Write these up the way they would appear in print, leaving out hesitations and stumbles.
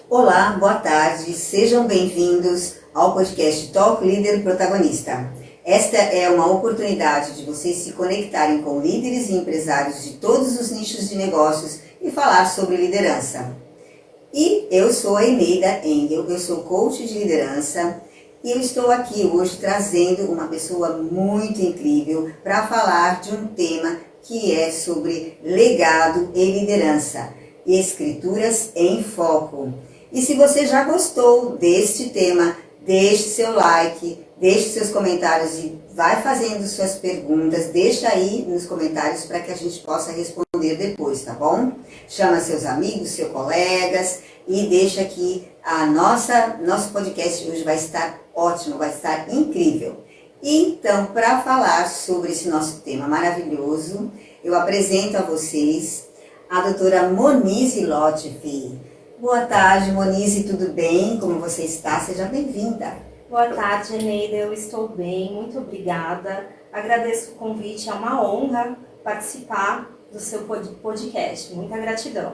Olá, boa tarde, sejam bem-vindos ao podcast Talk Líder Protagonista. Esta é uma oportunidade de vocês se conectarem com líderes e empresários de todos os nichos de negócios e falar sobre liderança. E eu sou a Eneida Engel, eu sou coach de liderança e eu estou aqui hoje trazendo uma pessoa muito incrível para falar de um tema que é sobre legado e liderança, escrituras em foco. E se você já gostou deste tema, deixe seu like, deixe seus comentários e vai fazendo suas perguntas, deixa aí nos comentários para que a gente possa responder depois, tá bom? Chama seus amigos, seus colegas e deixa aqui nosso podcast hoje vai estar ótimo, vai estar incrível. Então, para falar sobre esse nosso tema maravilhoso, eu apresento a vocês a doutora Monize Lotfi. Boa tarde, Monize, tudo bem? Como você está? Seja bem-vinda. Boa tarde, Eneida, eu estou bem, muito obrigada. Agradeço o convite, é uma honra participar do seu podcast. Muita gratidão.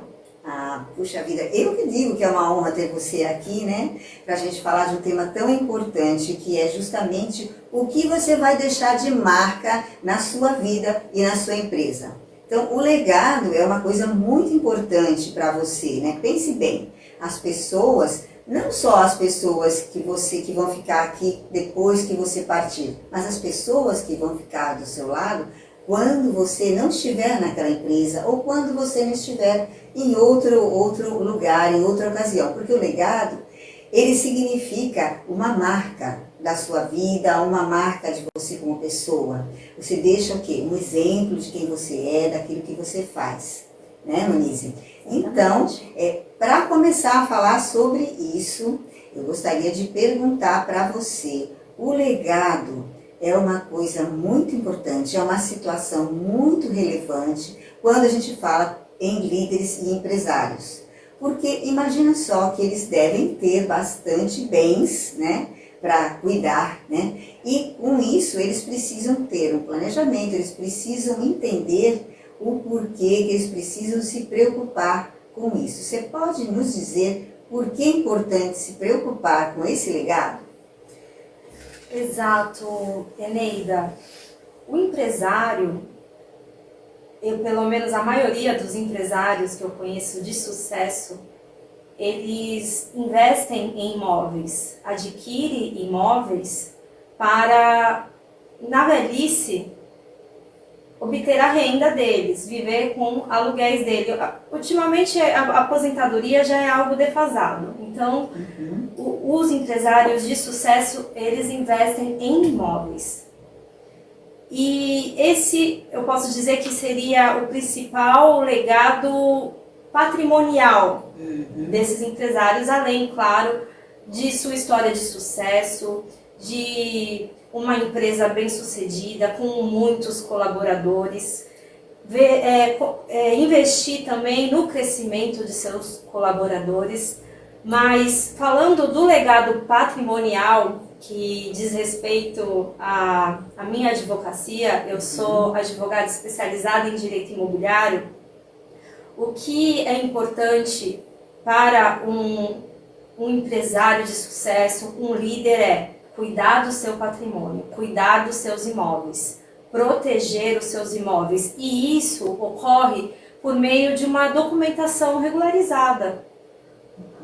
Puxa vida, eu que digo que é uma honra ter você aqui, né? Para a gente falar de um tema tão importante que é justamente o que você vai deixar de marca na sua vida e na sua empresa. Então, o legado é uma coisa muito importante para você, né? Pense bem, as pessoas, não só as pessoas que vão ficar aqui depois que você partir, mas as pessoas que vão ficar do seu lado quando você não estiver naquela empresa ou quando você não estiver em outro lugar, em outra ocasião. Porque o legado, ele significa uma marca da sua vida, uma marca de você como pessoa. Você deixa o quê? Um exemplo de quem você é, daquilo que você faz. Né, Monize? Então, para começar a falar sobre isso, eu gostaria de perguntar para você, o legado é uma coisa muito importante, é uma situação muito relevante quando a gente fala em líderes e empresários. Porque imagina só que eles devem ter bastante bens, né, para cuidar, né? E com isso eles precisam ter um planejamento, eles precisam entender o porquê que eles precisam se preocupar com isso. Você pode nos dizer por que é importante se preocupar com esse legado? Exato, Eneida. O empresário, pelo menos a maioria dos empresários que eu conheço de sucesso, eles investem em imóveis, adquirem imóveis para, na velhice, obter a renda deles, viver com aluguéis dele. Ultimamente, a aposentadoria já é algo defasado. Então, os empresários de sucesso, eles investem em imóveis. E esse, eu posso dizer que seria o principal legado patrimonial desses empresários, além, claro, de sua história de sucesso, de uma empresa bem-sucedida, com muitos colaboradores, investir também no crescimento de seus colaboradores. Mas falando do legado patrimonial, que diz respeito à minha advocacia, eu sou advogada especializada em direito imobiliário. O que é importante para um empresário de sucesso, um líder, é cuidar do seu patrimônio, cuidar dos seus imóveis, proteger os seus imóveis. E isso ocorre por meio de uma documentação regularizada.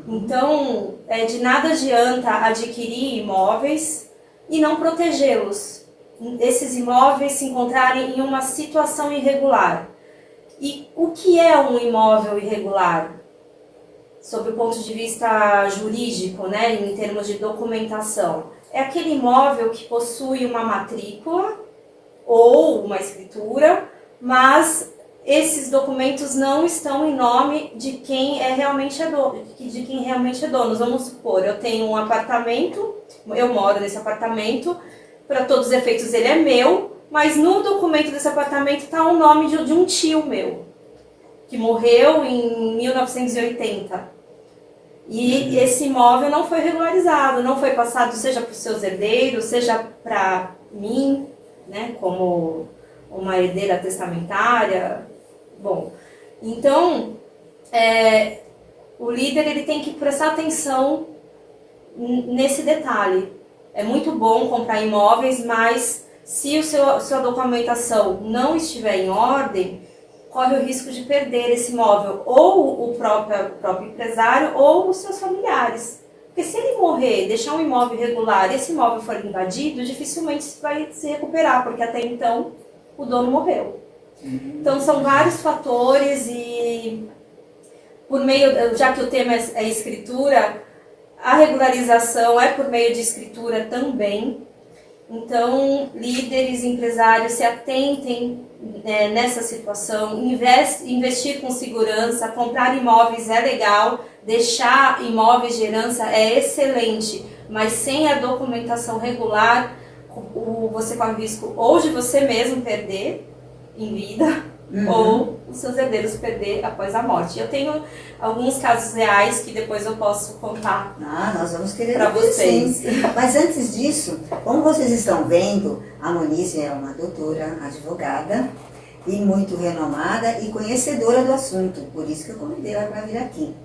Então, de nada adianta adquirir imóveis e não protegê-los. Esses imóveis se encontrarem em uma situação irregular. E o que é um imóvel irregular? Sob o ponto de vista jurídico, né, em termos de documentação, é aquele imóvel que possui uma matrícula ou uma escritura, mas esses documentos não estão em nome de quem realmente é dono. Vamos supor, eu tenho um apartamento, eu moro nesse apartamento, para todos os efeitos ele é meu, mas no documento desse apartamento está o nome de um tio meu, que morreu em 1980. E esse imóvel não foi regularizado, não foi passado, seja para os seus herdeiros, seja para mim, né, como uma herdeira testamentária. Bom, então, o líder ele tem que prestar atenção nesse detalhe. É muito bom comprar imóveis, mas se sua documentação não estiver em ordem, corre o risco de perder esse imóvel, ou o próprio empresário, ou os seus familiares. Porque se ele morrer, deixar um imóvel irregular e esse imóvel for invadido, dificilmente vai se recuperar, porque até então o dono morreu. Então são vários fatores e, por meio, já que o tema é escritura, a regularização é por meio de escritura também. Então, líderes, empresários, se atentem nessa situação, investir com segurança, comprar imóveis é legal, deixar imóveis de herança é excelente, mas sem a documentação regular, você corre o risco ou de você mesmo perder em vida, ou os seus herdeiros perder após a morte. Eu tenho alguns casos reais que depois eu posso contar. Nós vamos querer para vocês. Sim. Mas antes disso, como vocês estão vendo, a Monice é uma doutora, advogada e muito renomada e conhecedora do assunto. Por isso que eu convidei ela para vir aqui.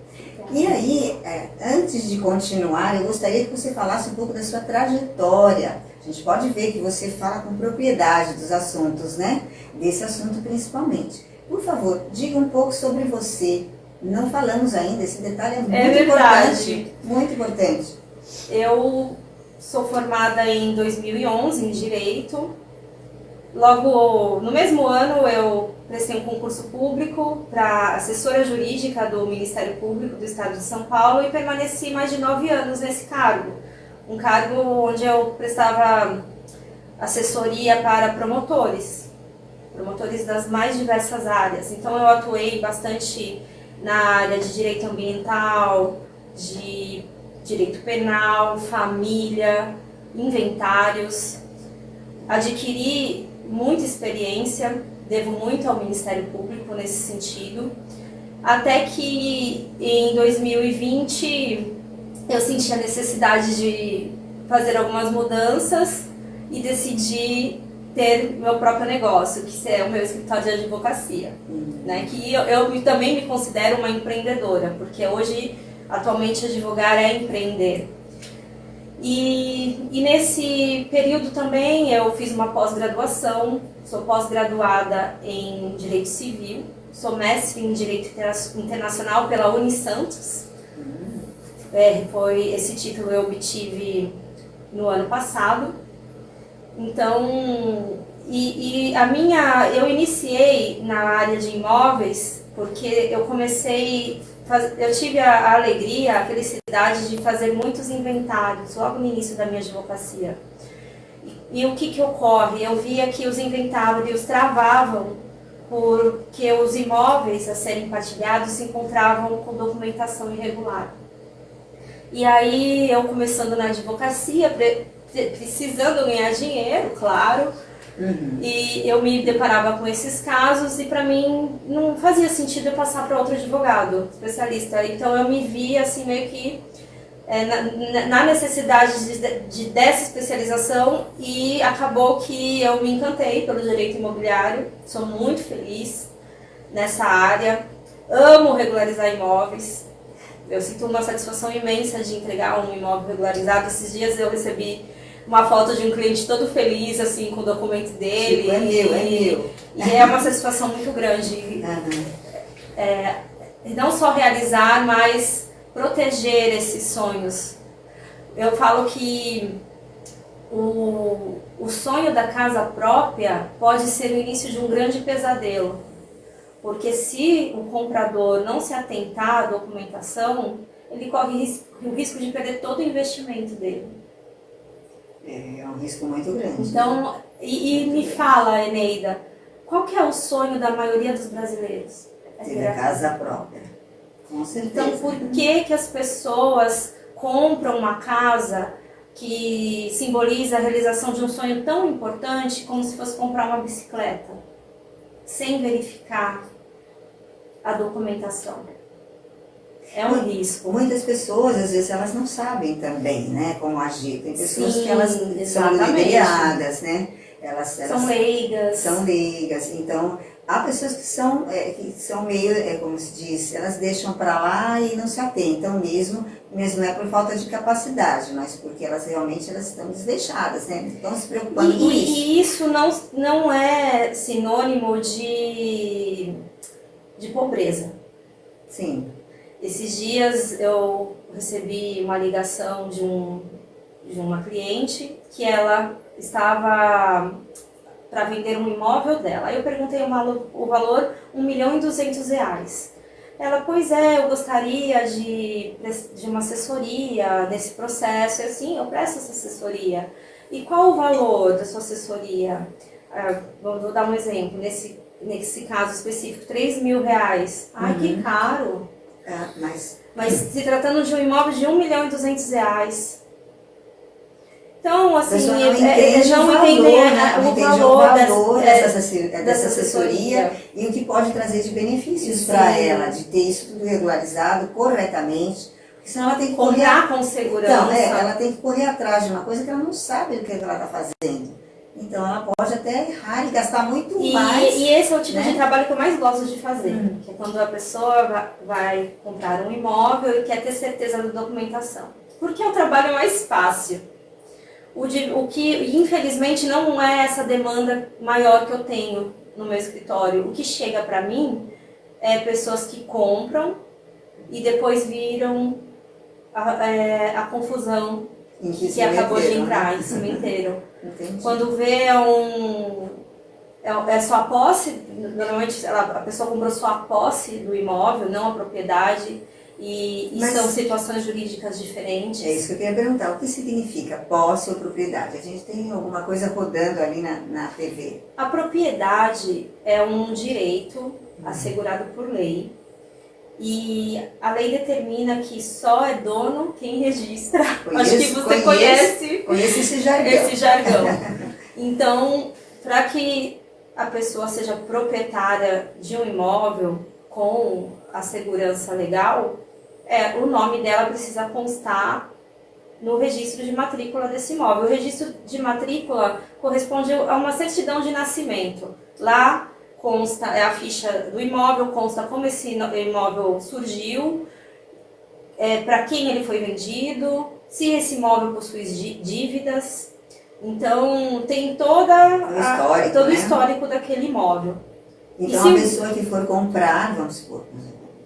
E aí, antes de continuar, eu gostaria que você falasse um pouco da sua trajetória. A gente pode ver que você fala com propriedade dos assuntos, né? Desse assunto principalmente. Por favor, diga um pouco sobre você. Não falamos ainda, esse detalhe é muito importante. Muito importante. Eu sou formada em 2011 em Direito. Logo no mesmo ano eu prestei um concurso público para assessora jurídica do Ministério Público do Estado de São Paulo e permaneci mais de 9 anos nesse cargo. Um cargo onde eu prestava assessoria para promotores das mais diversas áreas. Então eu atuei bastante na área de direito ambiental, de direito penal, família, inventários. Adquiri muita experiência, devo muito ao Ministério Público nesse sentido, até que em 2020 eu senti a necessidade de fazer algumas mudanças e decidi ter meu próprio negócio, que é o meu escritório de advocacia, né? Que eu também me considero uma empreendedora, porque hoje, atualmente, advogar é empreender. E nesse período também eu fiz uma pós-graduação, sou pós-graduada em Direito Civil, sou mestre em Direito Internacional pela Unisantos. Esse título eu obtive no ano passado. Então, eu iniciei na área de imóveis porque eu tive a alegria, a felicidade de fazer muitos inventários logo no início da minha advocacia. E o que ocorre? Eu via que os inventários travavam porque os imóveis a serem partilhados se encontravam com documentação irregular. E aí, eu começando na advocacia, precisando ganhar dinheiro, claro, e eu me deparava com esses casos e para mim não fazia sentido eu passar para outro advogado especialista. Então eu me via assim meio que na necessidade dessa especialização e acabou que eu me encantei pelo direito imobiliário, sou muito feliz nessa área, amo regularizar imóveis. Eu sinto uma satisfação imensa de entregar um imóvel regularizado. Esses dias eu recebi uma foto de um cliente todo feliz, assim, com o documento dele. Tipo, é meu. E é uma satisfação muito grande. Não só realizar, mas proteger esses sonhos. Eu falo que o sonho da casa própria pode ser o início de um grande pesadelo. Porque se o comprador não se atentar à documentação, ele corre o risco de perder todo o investimento dele. É um risco muito grande. Então, e me fala, Eneida, qual que é o sonho da maioria dos brasileiros? Ter a casa própria. Com certeza. Então, por que as pessoas compram uma casa que simboliza a realização de um sonho tão importante como se fosse comprar uma bicicleta, sem verificar a documentação? É um risco. Muitas pessoas, às vezes, elas não sabem também, né, como agir. Tem pessoas Sim, que elas são exatamente. lideradas, né? Elas São leigas. São leigas. Então, Há pessoas que são meio, como se diz, elas deixam para lá e não se atentam mesmo não é por falta de capacidade, mas porque elas realmente estão desleixadas, né? Estão se preocupando com isso. E isso não é sinônimo de pobreza. Sim. Esses dias eu recebi uma ligação de uma cliente que ela estava para vender um imóvel dela. Aí eu perguntei o valor, R$ 1.200.000. Ela, pois é, eu gostaria de uma assessoria nesse processo. Eu, sim, eu presto essa assessoria. E qual o valor da sua assessoria? Vou dar um exemplo, nesse caso específico, R$ 3.000. Ai, que caro! Mas se tratando de um imóvel de R$ 1.200.000. Então, assim, não entendem o valor dessa assessoria e o que pode trazer de benefícios para ela, de ter isso tudo regularizado corretamente, porque senão ela tem que comprar com segurança. Então, ela tem que correr atrás de uma coisa que ela não sabe o que ela está fazendo. Então, ela pode até errar e gastar muito mais. E esse é o tipo de trabalho que eu mais gosto de fazer, que é quando a pessoa vai comprar um imóvel e quer ter certeza da documentação. Porque é o trabalho mais fácil. O que, infelizmente, não é essa demanda maior que eu tenho no meu escritório. O que chega para mim é pessoas que compram e depois viram a confusão que acabou de entrar em cima inteiro. Quando vê é só a posse, normalmente a pessoa comprou só a posse do imóvel, não a propriedade. Mas são situações jurídicas diferentes. É isso que eu queria perguntar. O que significa posse ou propriedade? A gente tem alguma coisa rodando ali na TV. A propriedade é um direito assegurado por lei. E a lei determina que só é dono quem registra. Acho que você conhece esse jargão. Então, para que a pessoa seja proprietária de um imóvel com a segurança legal, o nome dela precisa constar no registro de matrícula desse imóvel. O registro de matrícula corresponde a uma certidão de nascimento. Lá consta a ficha do imóvel, consta como esse imóvel surgiu, para quem ele foi vendido, se esse imóvel possui dívidas. Então, tem todo o histórico daquele imóvel. Então, a pessoa que for comprar, vamos supor,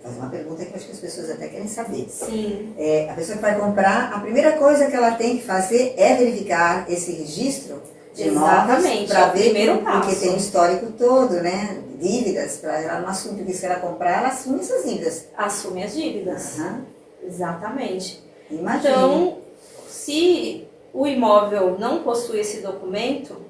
fazer uma pergunta que eu acho que as pessoas até querem saber. Sim. A pessoa que vai comprar, a primeira coisa que ela tem que fazer é verificar esse registro de imóveis para ver, porque tem o histórico todo, né? Dívidas, para ela não assumir, porque se ela comprar, ela assume essas dívidas. Assume as dívidas. Exatamente. Imagina. Então, se o imóvel não possui esse documento,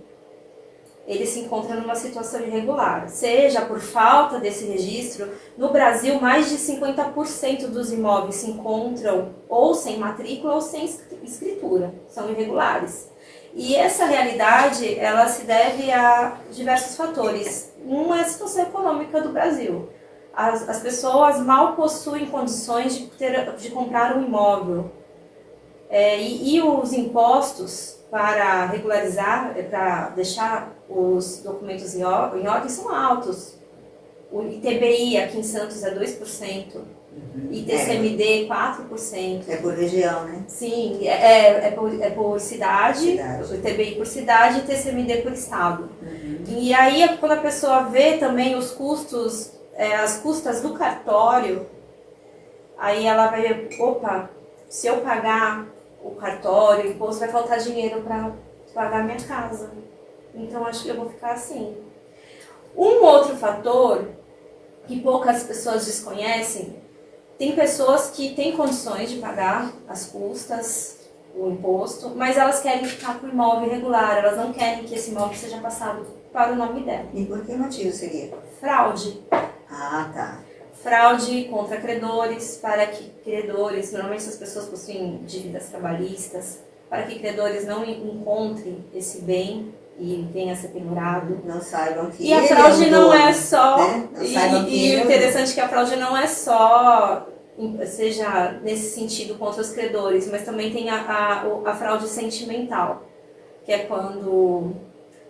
ele se encontra numa situação irregular, seja por falta desse registro. No Brasil, mais de 50% dos imóveis se encontram ou sem matrícula ou sem escritura, são irregulares. E essa realidade, ela se deve a diversos fatores. Uma é a situação econômica do Brasil. As pessoas mal possuem condições de comprar um imóvel. E os impostos para regularizar, para deixar os documentos em ordem, são altos. O ITBI aqui em Santos é 2%, ITCMD 4%. É por região, né? Sim, é por cidade, o ITBI por cidade e ITCMD por estado. E aí, quando a pessoa vê também os custos, as custas do cartório, aí ela vai ver, opa, se eu pagar o cartório, o imposto, vai faltar dinheiro para pagar minha casa. Então, acho que eu vou ficar assim. Um outro fator que poucas pessoas desconhecem, tem pessoas que têm condições de pagar as custas, o imposto, mas elas querem ficar com o imóvel irregular, elas não querem que esse imóvel seja passado para o nome dela. E por que motivo seria? Fraude. Ah, tá. Fraude contra credores, para que credores, normalmente essas pessoas possuem dívidas trabalhistas, para que credores não encontrem esse bem e venha a ser penhorado. Não saibam que e a fraude é não dono, é só, né? e o interessante é que a fraude não é só, seja nesse sentido contra os credores, mas também tem a fraude sentimental, que é quando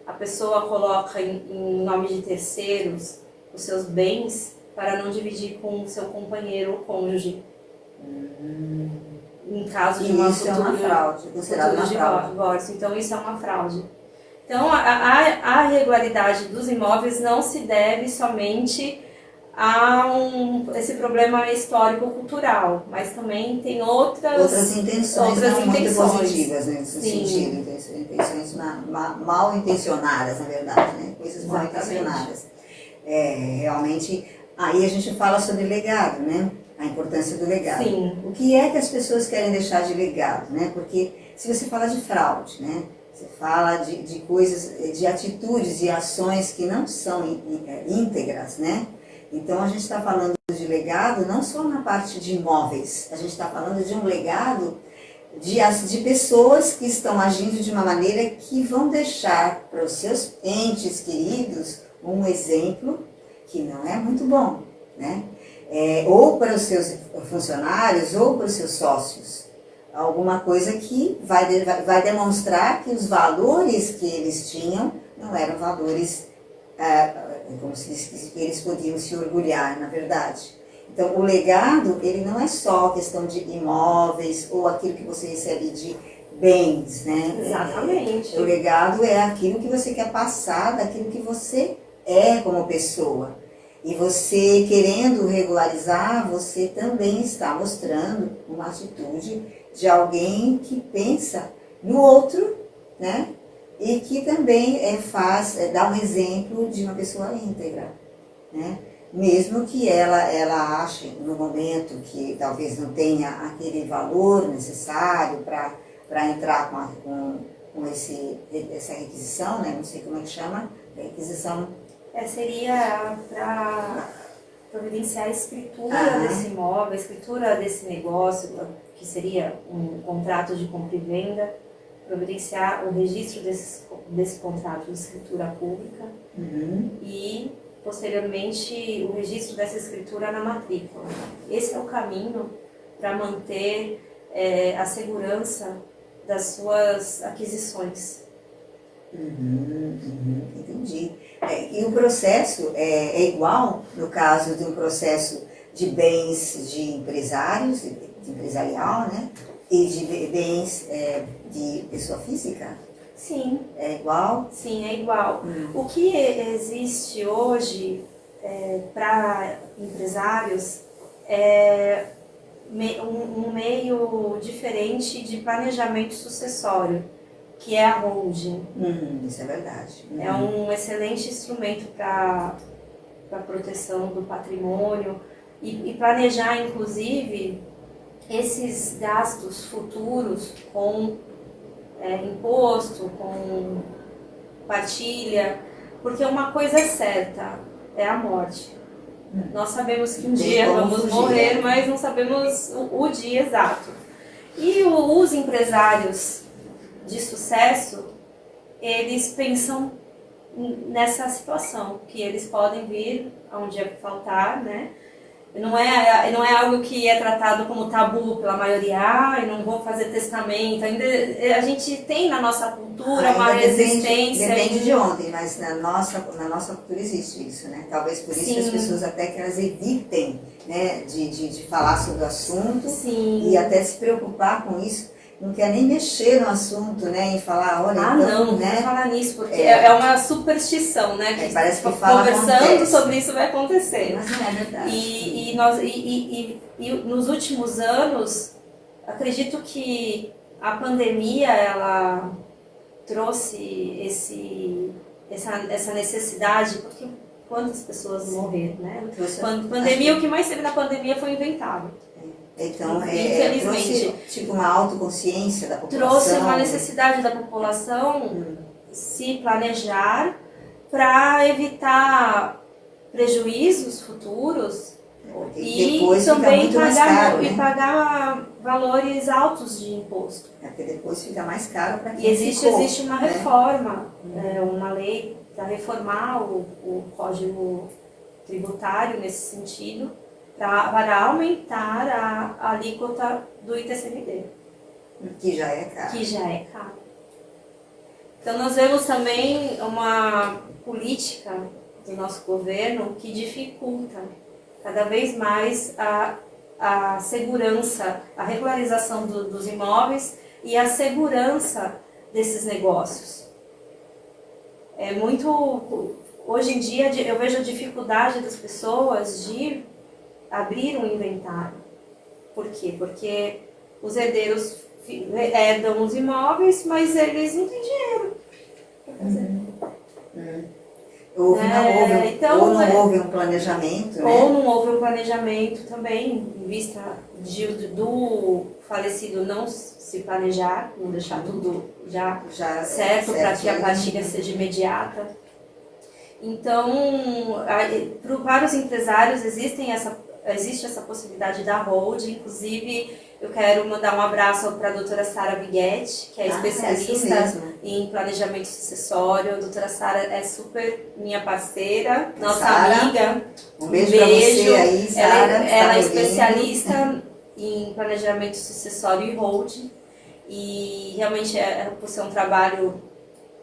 a pessoa coloca em nome de terceiros os seus bens para não dividir com o seu companheiro ou cônjuge. Em caso de uma isso é uma fraude, considerado uma fraude. Divórcio. Então, isso é uma fraude. Então, a irregularidade dos imóveis não se deve somente a esse problema histórico-cultural, mas também tem outras intenções não muito positivas nesse sentido, intenções mal intencionadas, na verdade, né? Coisas mal intencionadas. Realmente, aí a gente fala sobre legado, né? A importância do legado. Sim. O que é que as pessoas querem deixar de legado, né? Porque se você fala de fraude, né? Você fala de coisas, de atitudes e ações que não são íntegras, né? Então a gente está falando de legado não só na parte de imóveis, a gente está falando de um legado de pessoas que estão agindo de uma maneira que vão deixar para os seus entes queridos um exemplo que não é muito bom, né? Ou para os seus funcionários ou para os seus sócios. Alguma coisa que vai demonstrar que os valores que eles tinham não eram valores como se diz, que eles podiam se orgulhar, na verdade. Então, o legado, ele não é só questão de imóveis ou aquilo que você recebe de bens, né? Exatamente. O legado é aquilo que você quer passar, daquilo que você é como pessoa. E você, querendo regularizar, você também está mostrando uma atitude de alguém que pensa no outro, né? E que também dá um exemplo de uma pessoa íntegra, né? Mesmo que ela ache no momento que talvez não tenha aquele valor necessário para entrar com essa requisição, né? Não sei como é que chama, requisição. Seria para providenciar a escritura desse imóvel, a escritura desse negócio, que seria um contrato de compra e venda, providenciar o registro desse contrato de escritura pública e, posteriormente, o registro dessa escritura na matrícula. Esse é o caminho para manter a segurança das suas aquisições. Entendi. E o processo é igual no caso de um processo de bens de empresários, de empresarial, né? E de bens de pessoa física? Sim. É igual? Sim, é igual. O que existe hoje para empresários é um meio diferente de planejamento sucessório, que é a holding. Isso é verdade. É um excelente instrumento para a proteção do patrimônio e planejar, inclusive, esses gastos futuros com imposto, com partilha, porque uma coisa é certa, é a morte. Nós sabemos que um dia vamos morrer, mas não sabemos o dia exato. E os empresários de sucesso, eles pensam nessa situação, que eles podem vir a um dia faltar, né? Não é algo que é tratado como tabu pela maioria, e não vou fazer testamento. Ainda a gente tem na nossa cultura uma resistência. Depende de onde, mas na nossa cultura existe isso, né? Talvez por isso que as pessoas até que elas evitem, né, de falar sobre o assunto. Sim. E até se preocupar com isso. Não quer nem mexer no assunto, né? E falar, olha, então, não né? falar nisso, porque é uma superstição, né? Que parece que fala, conversando acontece. sobre isso vai acontecer. Mas não é verdade. E nos últimos anos, acredito que a pandemia, ela trouxe essa necessidade, porque quantas pessoas morreram, né? Pandemia, o que mais teve na pandemia foi inventado. Então, infelizmente, trouxe tipo uma autoconsciência da população. Trouxe uma necessidade da população se planejar para evitar prejuízos futuros e também pagar valores altos de imposto. Porque depois fica mais caro para quem existe uma reforma, uma lei para reformar o Código Tributário nesse sentido, para aumentar a alíquota do ITCMD. Que já é caro. Então nós vemos também uma política do nosso governo que dificulta cada vez mais a segurança, a regularização dos imóveis e a segurança desses negócios. É muito... Hoje em dia eu vejo a dificuldade das pessoas de abrir um inventário. Por quê? Porque os herdeiros herdam os imóveis, mas eles não têm dinheiro para fazer. Ou não houve um planejamento, né? Ou não houve um planejamento também, em vista do falecido não se planejar, não deixar tudo já certo para que a partilha seja imediata. Então, para os empresários existe essa possibilidade da holding. Inclusive, eu quero mandar um abraço para a doutora Sara Bighetti, que é especialista em planejamento sucessório. A doutora Sara é super minha parceira, nossa amiga. Um beijo para você aí, Sara. Ela é especialista em planejamento sucessório e holding. E realmente, por ser um trabalho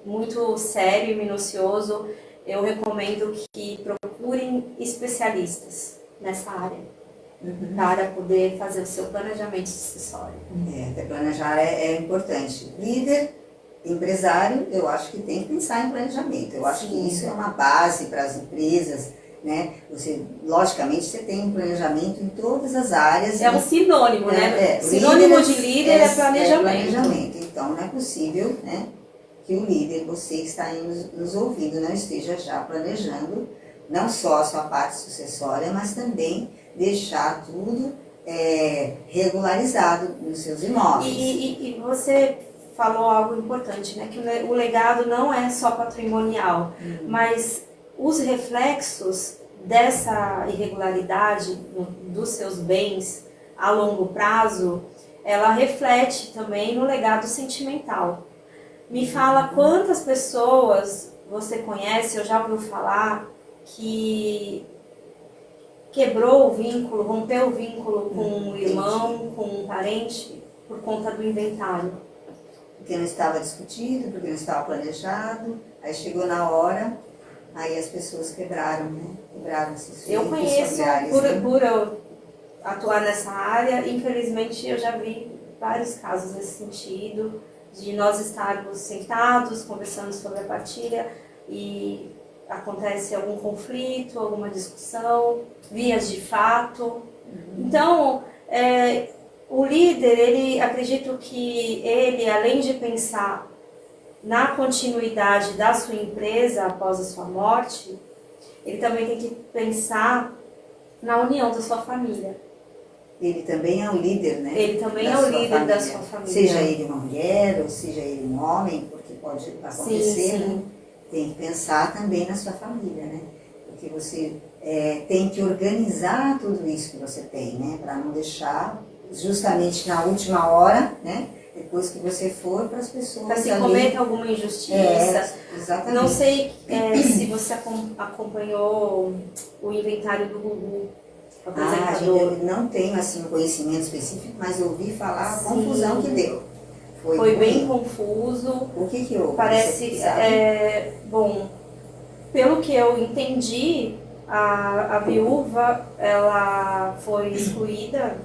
muito sério e minucioso, eu recomendo que procurem especialistas nessa área, para poder fazer o seu planejamento sucessório. Até planejar é importante. Líder, empresário, eu acho que tem que pensar em planejamento. Eu acho que isso é uma base para as empresas, né? Logicamente, você tem um planejamento em todas as áreas. É um sinônimo, né? Sinônimo de líder é planejamento. Então, não é possível, né, que o líder, você que está aí nos ouvindo, não esteja já planejando não só a sua parte sucessória, mas também deixar tudo regularizado nos seus imóveis. E você falou algo importante, né? Que o legado não é só patrimonial, mas os reflexos dessa irregularidade dos seus bens a longo prazo, ela reflete também no legado sentimental. Me fala quantas pessoas você conhece, ou já ouviu falar, que quebrou o vínculo, rompeu o vínculo com um irmão, com um parente, por conta do inventário. Porque não estava discutido, porque não estava planejado, aí chegou na hora, aí as pessoas quebraram, né? Quebraram esses vínculos familiares. Eu conheço, por eu atuar nessa área, infelizmente eu já vi vários casos nesse sentido, de nós estarmos sentados, conversando sobre a partilha e acontece algum conflito, alguma discussão, vias de fato. Então, o líder, acredito que ele, além de pensar na continuidade da sua empresa após a sua morte, ele também tem que pensar na união da sua família. Ele também é o líder, né? Ele também é o líder da sua família. Seja ele uma mulher ou seja ele um homem, porque pode acontecer, né? Sim. Tem que pensar também na sua família, né? Porque você tem que organizar tudo isso que você tem, né? Para não deixar justamente na última hora, né? Depois que você for, para as pessoas... Para se cometa alguma injustiça. Exatamente. Não sei se você acompanhou o inventário do Gugu, eu não tenho assim, um conhecimento específico, mas eu ouvi falar a confusão que deu. Foi bem confuso. O que houve? Parece, bom, pelo que eu entendi, a viúva, ela foi excluída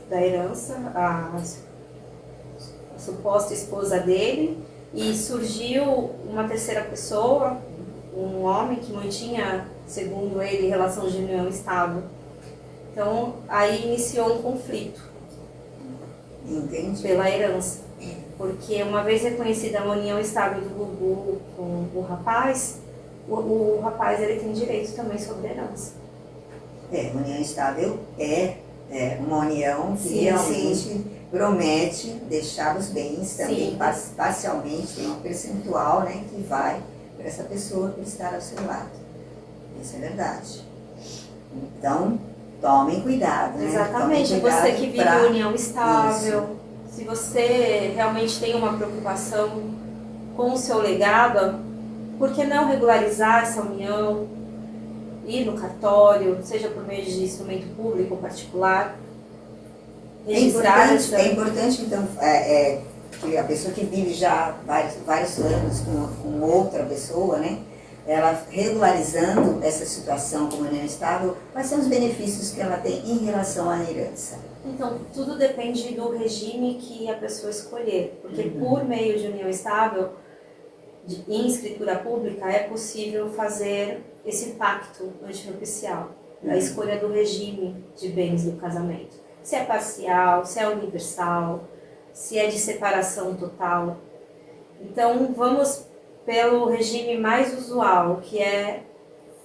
da herança, a suposta esposa dele, e surgiu uma terceira pessoa, um homem que mantinha, segundo ele, relação de união estável. Então, aí iniciou um conflito. Entendi. Pela herança. Porque uma vez reconhecida a união estável do Gugu com o rapaz, o rapaz ele tem direito também sobre a herança. União estável é uma união que realmente promete deixar os bens também parcialmente, tem um percentual, né, que vai para essa pessoa por estar ao seu lado. Isso é verdade. Então, tomem cuidado, né? Exatamente, Tomem cuidado você que vive em união estável, se você realmente tem uma preocupação com o seu legado, por que não regularizar essa união, ir no cartório, seja por meio de instrumento público ou particular, registrar É importante, então, que a pessoa que vive já vários anos com outra pessoa, né? ela regularizando essa situação como união estável, quais são os benefícios que ela tem em relação à herança? Então, tudo depende do regime que a pessoa escolher, porque por meio de união estável, em escritura pública, é possível fazer esse pacto antinupcial, a escolha do regime de bens do casamento. Se é parcial, se é universal, se é de separação total. Então, vamos pelo regime mais usual, que é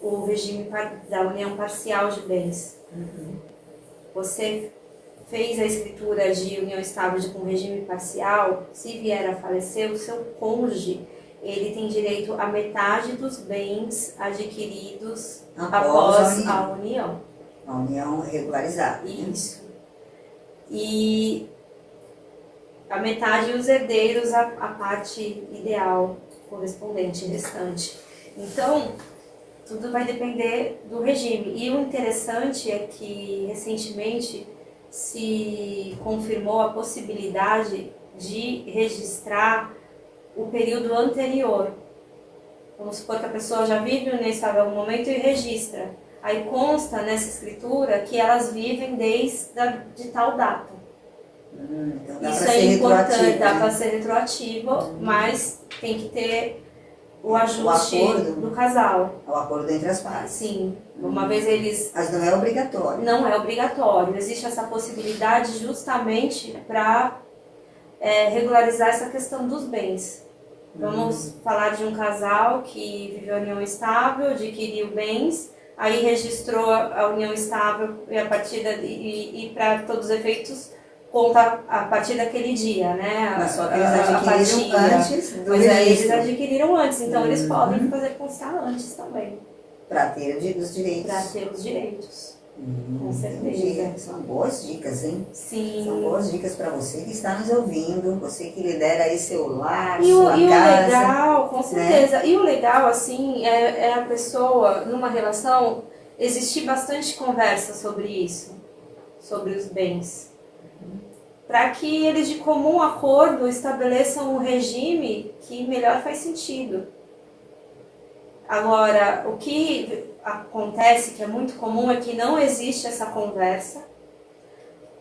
o regime da união parcial de bens. Você fez a escritura de união estável com regime parcial, se vier a falecer, o seu cônjuge, ele tem direito a metade dos bens adquiridos após a união. A união regularizada. Isso. E a metade os herdeiros, a parte ideal, correspondente, restante. Então, tudo vai depender do regime. E o interessante é que, recentemente, se confirmou a possibilidade de registrar o período anterior. Vamos supor que a pessoa já vive união estável em algum momento e registra. Aí consta nessa escritura que elas vivem desde de tal data. Então isso é importante, dá para ser retroativo, mas tem que ter o ajuste do casal. O acordo entre as partes. Sim, uma vez eles... Mas não é obrigatório. Não é obrigatório, existe essa possibilidade justamente para regularizar essa questão dos bens. Vamos falar de um casal que viveu união estável, adquiriu bens, aí registrou a união estável e a partir e para todos os efeitos conta a partir daquele dia, né? Mas só que eles adquiriram antes do Pois registro. eles adquiriram antes, então eles podem fazer constar antes também. Para ter os direitos. Para ter os direitos, com certeza. Entendi. São boas dicas, hein? Sim. São boas dicas para você que está nos ouvindo, você que lidera aí seu lar, sua casa. E o legal, com certeza, né? E o legal, assim, é a pessoa, numa relação, existir bastante conversa sobre isso, sobre os bens. Para que eles de comum acordo estabeleçam um regime que melhor faz sentido. Agora, o que acontece, que é muito comum, é que não existe essa conversa.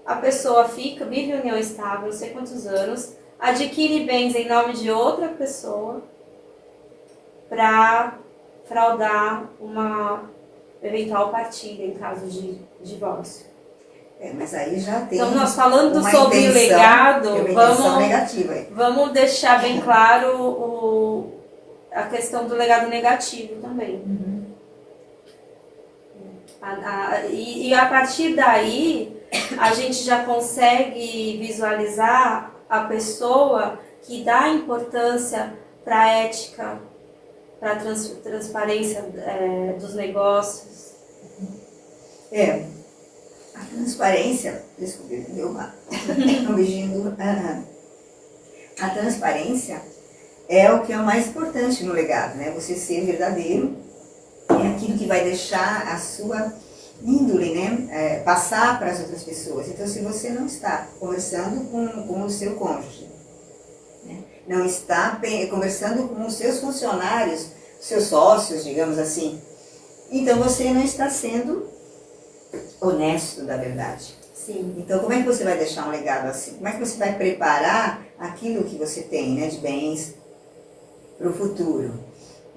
A pessoa vive em união estável, não sei quantos anos, adquire bens em nome de outra pessoa para fraudar uma eventual partilha em caso de divórcio. Mas aí já tem. Então, nós falando sobre o legado, vamos deixar bem claro a questão do legado negativo também. E a partir daí, a gente já consegue visualizar a pessoa que dá importância para a ética, para a transparência dos negócios. A transparência, desculpe, deu um beijinho. A transparência é o que é o mais importante no legado, né? Você ser verdadeiro é aquilo que vai deixar a sua índole, né? Passar para as outras pessoas. Então, se você não está conversando com o seu cônjuge, né? Não está conversando com os seus funcionários, seus sócios, digamos assim, então você não está sendo honesto da verdade. Sim. Então, como é que você vai deixar um legado assim? Como é que você vai preparar aquilo que você tem, né, de bens para o futuro?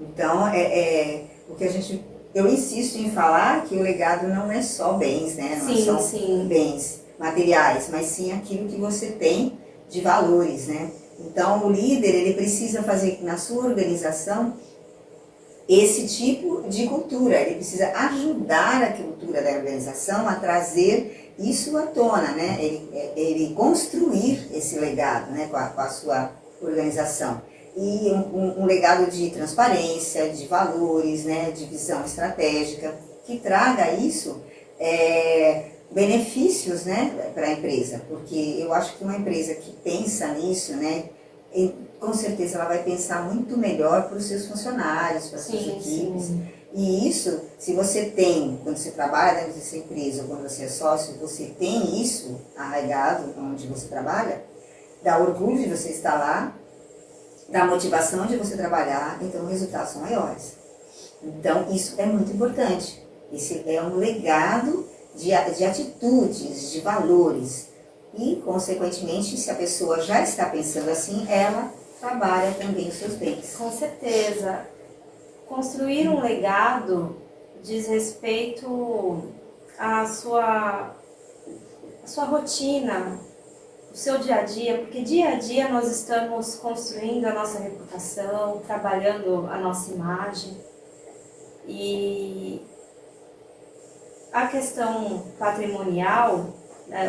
Então, o que eu insisto em falar que o legado não é só bens, né? Não são bens materiais, mas sim aquilo que você tem de valores, né? Então, o líder, ele precisa fazer na sua organização esse tipo de cultura, ele precisa ajudar a cultura da organização a trazer isso à tona, né? Ele construir esse legado, né, com a sua organização. E um legado de transparência, de valores, né, de visão estratégica, que traga isso, benefícios, né, para a empresa. Porque eu acho que uma empresa que pensa nisso, né, com certeza ela vai pensar muito melhor para os seus funcionários, para as suas equipes. Sim. E isso, se você tem, quando você trabalha dentro dessa empresa, ou quando você é sócio, você tem isso arraigado onde você trabalha, dá orgulho de você estar lá, dá motivação de você trabalhar, então os resultados são maiores. Então, isso é muito importante. Esse é um legado de atitudes, de valores. E, consequentemente, se a pessoa já está pensando assim, ela trabalha também os seus bens. Com certeza. Construir um legado diz respeito à sua rotina, o seu dia a dia, porque dia a dia nós estamos construindo a nossa reputação, trabalhando a nossa imagem. E a questão patrimonial, né,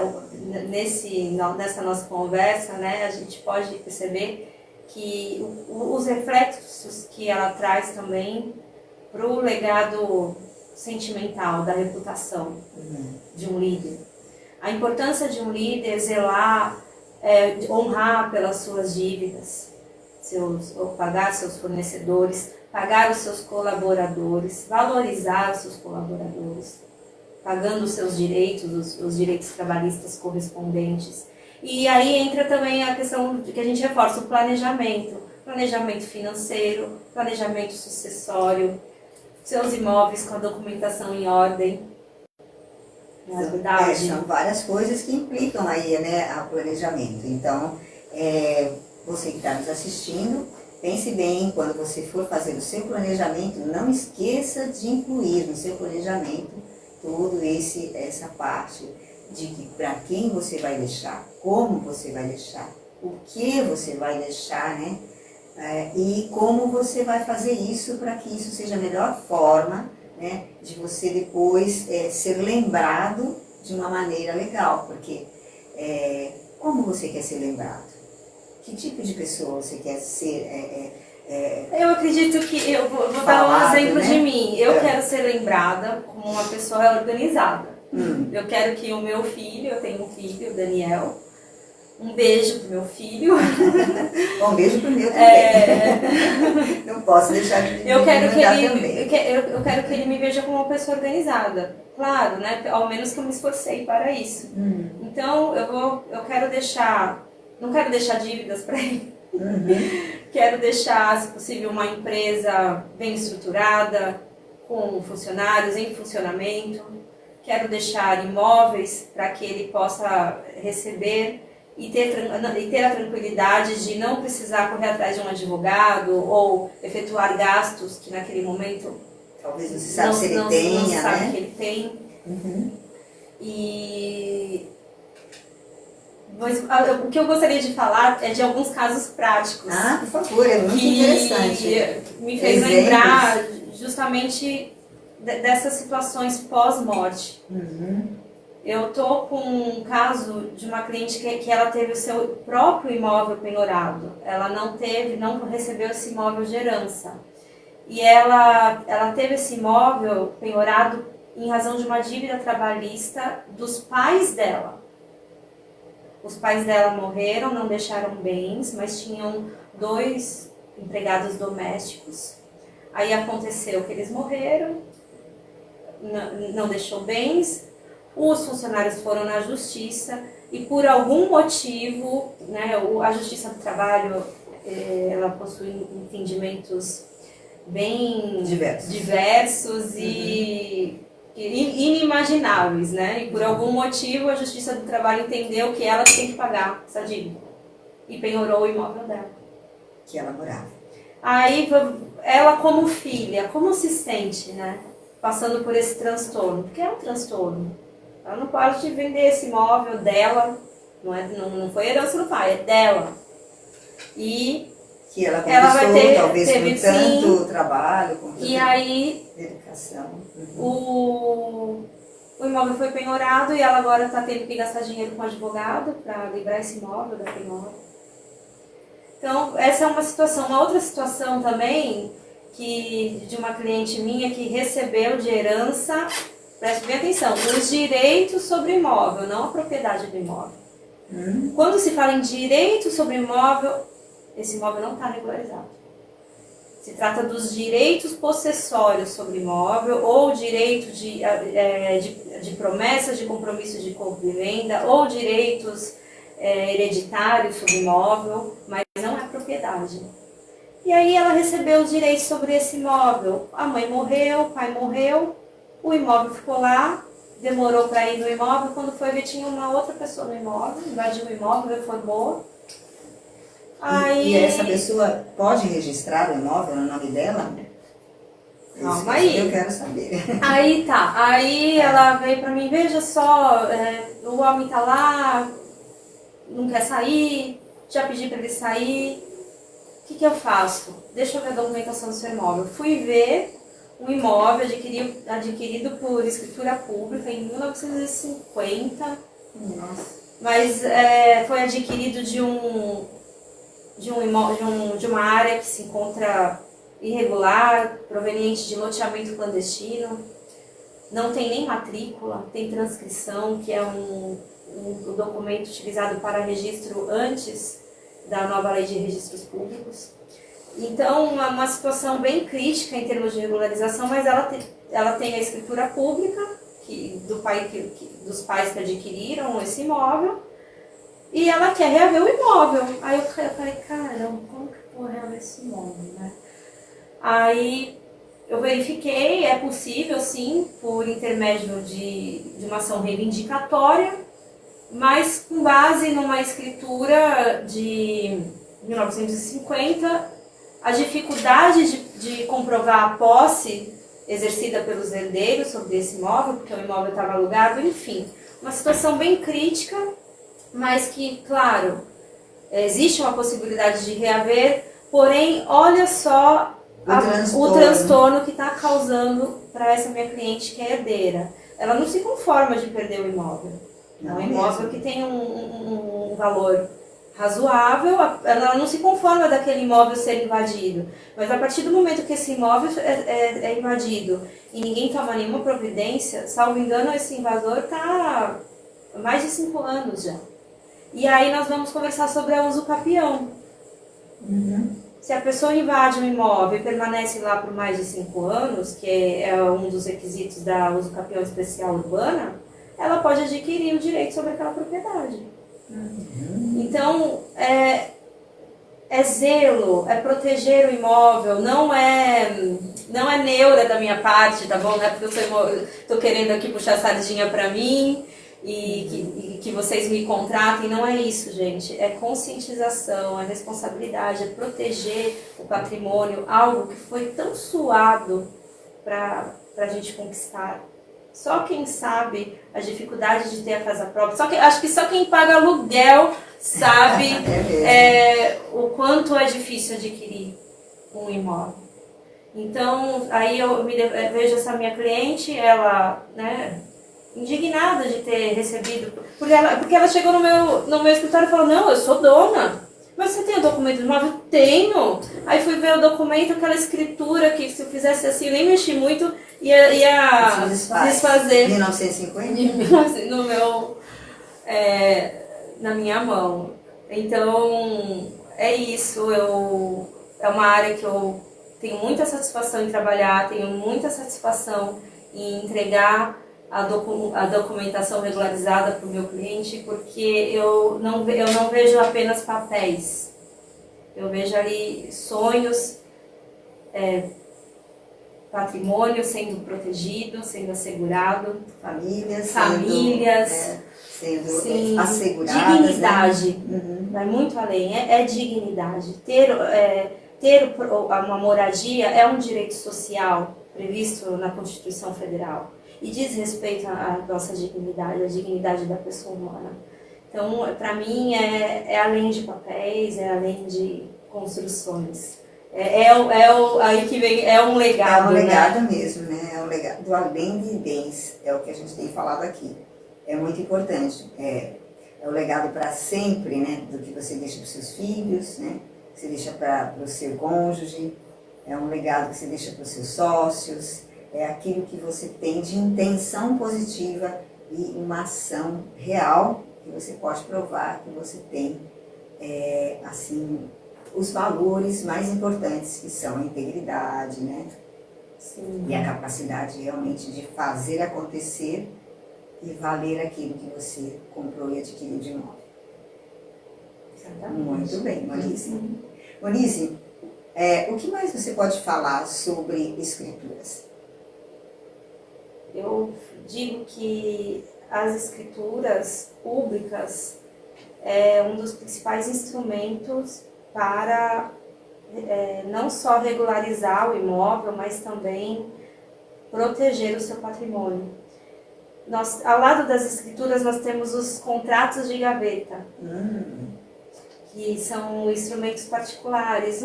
nessa nossa conversa, né, a gente pode perceber que os reflexos que ela traz também para o legado sentimental da reputação de um líder. A importância de um líder zelar, honrar pelas suas dívidas, pagar seus fornecedores, pagar os seus colaboradores, valorizar os seus colaboradores, pagando os seus direitos, os direitos trabalhistas correspondentes. E aí entra também a questão que a gente reforça, o planejamento financeiro, planejamento sucessório, seus imóveis com a documentação em ordem. Não é verdade? São várias coisas que implicam aí, né, a planejamento. Então, você que está nos assistindo, pense bem, quando você for fazer o seu planejamento, não esqueça de incluir no seu planejamento toda essa parte de que para quem você vai deixar, como você vai deixar, o que você vai deixar, né? E como você vai fazer isso para que isso seja a melhor forma, né, de você depois ser lembrado de uma maneira legal, porque como você quer ser lembrado? Que tipo de pessoa você quer ser? Eu acredito que, eu vou dar um exemplo, né, de mim. Eu quero ser lembrada como uma pessoa organizada. Eu quero que o meu filho, eu tenho um filho, o Daniel, um beijo pro meu filho. Um beijo pro meu também. Não posso deixar de me também. Eu quero que ele me veja como uma pessoa organizada. Claro, né? Ao menos que eu me esforcei para isso. Então, eu quero deixar... Não quero deixar dívidas para ele. Quero deixar, se possível, uma empresa bem estruturada, com funcionários em funcionamento. Quero deixar imóveis para que ele possa receber e ter a tranquilidade de não precisar correr atrás de um advogado ou efetuar gastos que naquele momento talvez não se sabe se ele tenha, não sabe, né? que ele tem. E o que eu gostaria de falar é de alguns casos práticos. Por favor, é muito interessante. Que me fez lembrar justamente dessas situações pós-morte. Eu tô com um caso de uma cliente que ela teve o seu próprio imóvel penhorado. Ela não recebeu esse imóvel de herança. E ela teve esse imóvel penhorado em razão de uma dívida trabalhista dos pais dela. Os pais dela morreram, não deixaram bens, mas tinham 2 empregados domésticos. Aí aconteceu que eles morreram, não deixou bens, os funcionários foram na justiça e por algum motivo, né, a Justiça do Trabalho, ela possui entendimentos bem diversos e inimagináveis, né? E por algum motivo a Justiça do Trabalho entendeu que ela tem que pagar essa dívida e penhorou o imóvel dela. Que ela morava. Aí ela como filha, como se sente, né? Passando por esse transtorno, porque é um transtorno. Ela não pode vender esse imóvel dela, não foi herança do pai, é dela. E que ela conquistou, talvez com tanto trabalho, com e aí dedicação. O imóvel foi penhorado e ela agora está tendo que gastar dinheiro com advogado para livrar esse imóvel da penhora. Então, essa é uma situação. Uma outra situação também, de uma cliente minha que recebeu de herança, preste bem atenção, os direitos sobre o imóvel, não a propriedade do imóvel. Quando se fala em direitos sobre o imóvel, esse imóvel não está regularizado. Se trata dos direitos possessórios sobre o imóvel, ou direito de promessas de compromisso de compra e venda, ou direitos hereditários sobre o imóvel, mas não é propriedade. E aí ela recebeu os direitos sobre esse imóvel. A mãe morreu, o pai morreu, o imóvel ficou lá, demorou para ir no imóvel. Quando foi ver, tinha uma outra pessoa no imóvel, invadiu o imóvel, reformou. Aí... E essa pessoa pode registrar o imóvel no nome dela? Calma aí. Eu quero saber. Aí tá, aí ela veio pra mim, veja só, o homem tá lá, não quer sair, já pedi pra ele sair, o que eu faço? Deixa eu ver a documentação do seu imóvel. Fui ver um imóvel adquirido por escritura pública em 1950, Nossa. mas foi adquirido de uma área que se encontra irregular, proveniente de loteamento clandestino, não tem nem matrícula, tem transcrição, que é um documento utilizado para registro antes da nova lei de registros públicos. Então, é uma situação bem crítica em termos de regularização, mas ela tem a escritura pública dos pais que adquiriram esse imóvel, e ela quer reaver o imóvel. Aí eu falei, caramba, como que eu vou reaver esse imóvel, né? Aí eu verifiquei, é possível sim, por intermédio de uma ação reivindicatória, mas com base numa escritura de 1950, a dificuldade de comprovar a posse exercida pelos herdeiros sobre esse imóvel, porque o imóvel estava alugado, enfim, uma situação bem crítica, mas que, claro, existe uma possibilidade de reaver, porém, olha só o transtorno que está causando para essa minha cliente que é herdeira. Ela não se conforma de perder o imóvel. É um imóvel que tem um valor razoável, ela não se conforma daquele imóvel ser invadido. Mas a partir do momento que esse imóvel é invadido e ninguém toma nenhuma providência, salvo engano, esse invasor está há mais de 5 anos já. E aí nós vamos conversar sobre a usucapião. Se a pessoa invade um imóvel e permanece lá por mais de 5 anos, que é um dos requisitos da usucapião especial urbana, ela pode adquirir o direito sobre aquela propriedade. Então, é zelo, é proteger o imóvel, não é neura da minha parte, tá bom? Não é porque eu tô querendo aqui puxar a sardinha pra mim e que vocês me contratem, não é isso, gente. É conscientização, é responsabilidade, é proteger o patrimônio, algo que foi tão suado pra gente conquistar. Só quem sabe a dificuldade de ter a casa própria, acho que só quem paga aluguel sabe o quanto é difícil adquirir um imóvel. Então, aí eu vejo essa minha cliente, ela, né, indignada de ter recebido, porque ela chegou no meu escritório e falou, não, eu sou dona. Mas você tem o documento do imóvel? Tenho. Aí fui ver o documento, aquela escritura que se eu fizesse assim, eu nem mexi muito, ia desfazer. 1950? No meu, na minha mão. Então, é isso. É uma área que eu tenho muita satisfação em trabalhar, tenho muita satisfação em entregar a documentação regularizada para o meu cliente, porque eu não vejo apenas papéis. Eu vejo ali sonhos, patrimônio sendo protegido, sendo assegurado, famílias sendo asseguradas. Dignidade, né? Vai muito além, é dignidade. Ter uma moradia é um direito social previsto na Constituição Federal e diz respeito à nossa dignidade, à dignidade da pessoa humana. Então, para mim, é além de papéis, é além de construções. Aí que vem, é um legado. É um legado, né? mesmo, né? É um legado do além de bens, é o que a gente tem falado aqui. É muito importante. É o legado para sempre, né? Do que você deixa para os seus filhos, né? Que você deixa para o seu cônjuge. É um legado que você deixa para os seus sócios. É aquilo que você tem de intenção positiva e uma ação real que você pode provar que você tem, assim, os valores mais importantes, que são a integridade, né? Sim. E a capacidade realmente de fazer acontecer e valer aquilo que você comprou e adquiriu de novo. Exatamente. Muito bem, Monice. Monice, O que mais você pode falar sobre escrituras? Eu digo que as escrituras públicas é um dos principais instrumentos para não só regularizar o imóvel, mas também proteger o seu patrimônio. Ao lado das escrituras, nós temos os contratos de gaveta, que são instrumentos particulares,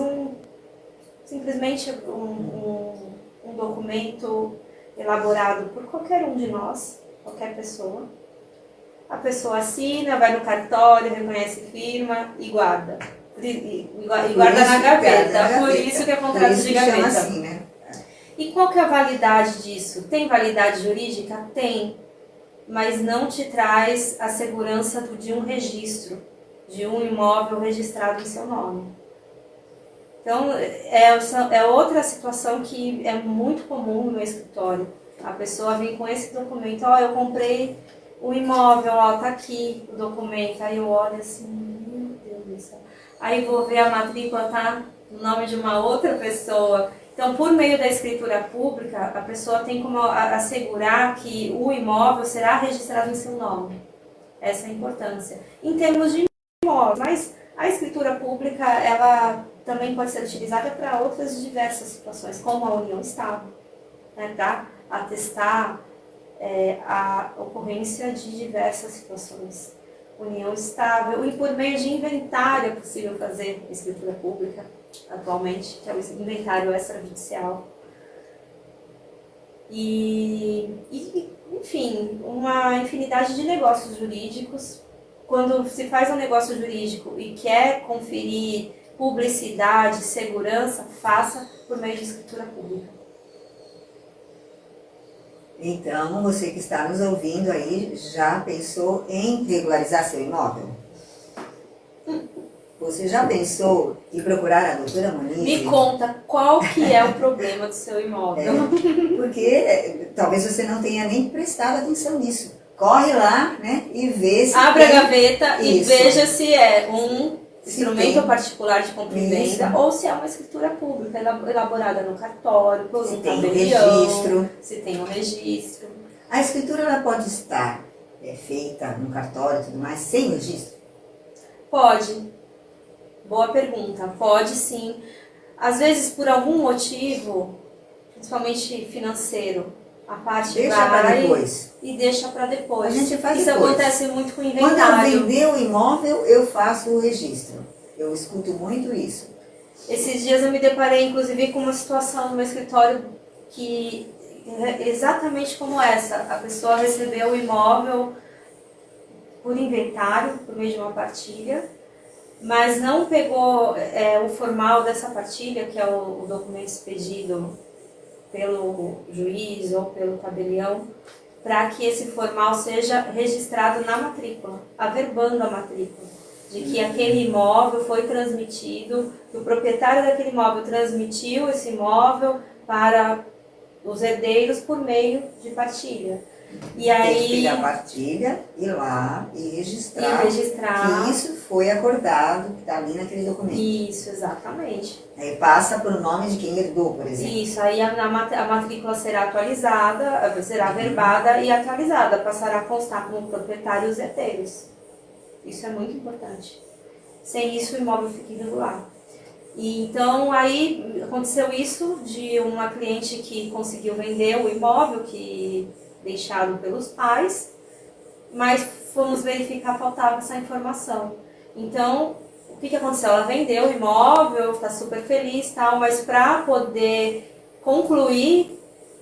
simplesmente um documento elaborado por qualquer um de nós, qualquer pessoa. A pessoa assina, vai no cartório, reconhece firma e guarda. E guarda na gaveta. Por isso que é contrato de gaveta. Chama assim, né? E qual que é a validade disso? Tem validade jurídica? Tem. Mas não te traz a segurança de um registro, de um imóvel registrado em seu nome. Então, é outra situação que é muito comum no meu escritório. A pessoa vem com esse documento, eu comprei o imóvel, tá aqui o documento. Aí eu olho assim, meu Deus do céu. Aí vou ver a matrícula, tá no nome de uma outra pessoa. Então, por meio da escritura pública, a pessoa tem como assegurar que o imóvel será registrado em seu nome. Essa é a importância. Em termos de imóveis, mas a escritura pública, ela também pode ser utilizada para outras diversas situações, como a união estável, né, para atestar a ocorrência de diversas situações. União estável, e por meio de inventário é possível fazer escritura pública atualmente, que é o inventário extrajudicial. Enfim, uma infinidade de negócios jurídicos. Quando se faz um negócio jurídico e quer conferir publicidade, segurança, faça por meio de escritura pública. Então, você que está nos ouvindo aí, já pensou em regularizar seu imóvel? Você já pensou em procurar a doutora Monize? Me conta qual que é o problema do seu imóvel. Porque talvez você não tenha nem prestado atenção nisso. Corre lá, né, e vê se Abre a gaveta e isso. veja se é um instrumento tem. particular de compra e venda ou se é uma escritura pública elaborada no cartório, por Se um tem um tabelião, registro. se tem um registro. A escritura ela pode estar feita no cartório e tudo mais, sem registro? Pode. Boa pergunta. Pode sim. Às vezes, por algum motivo, principalmente financeiro, a parte Deixa vai para depois. E deixa para depois. A gente faz Isso depois. acontece muito com o Quando inventário. eu vender o imóvel, eu faço o registro. Eu escuto muito isso. Esses dias eu me deparei, inclusive, com uma situação no meu escritório que é exatamente como essa. A pessoa recebeu o imóvel por inventário, por meio de uma partilha, mas não pegou o formal dessa partilha, que é o documento expedido pelo juiz ou pelo tabelião, para que esse formal seja registrado na matrícula, averbando a matrícula, de que aquele imóvel foi transmitido, que o proprietário daquele imóvel transmitiu esse imóvel para os herdeiros por meio de partilha. E aí, tem que pegar a partilha, ir lá e registrar, que isso foi acordado, que está ali naquele documento. Isso, exatamente. Aí passa para o nome de quem herdou, por exemplo. Isso, aí a matrícula será atualizada, será averbada e atualizada, passará a constar como proprietário os herdeiros. Isso é muito importante. Sem isso, o imóvel fica irregular. E então, aí aconteceu isso de uma cliente que conseguiu vender o imóvel que deixado pelos pais, mas fomos verificar, faltava essa informação. Então, o que aconteceu? Ela vendeu o imóvel, está super feliz, tal, mas para poder concluir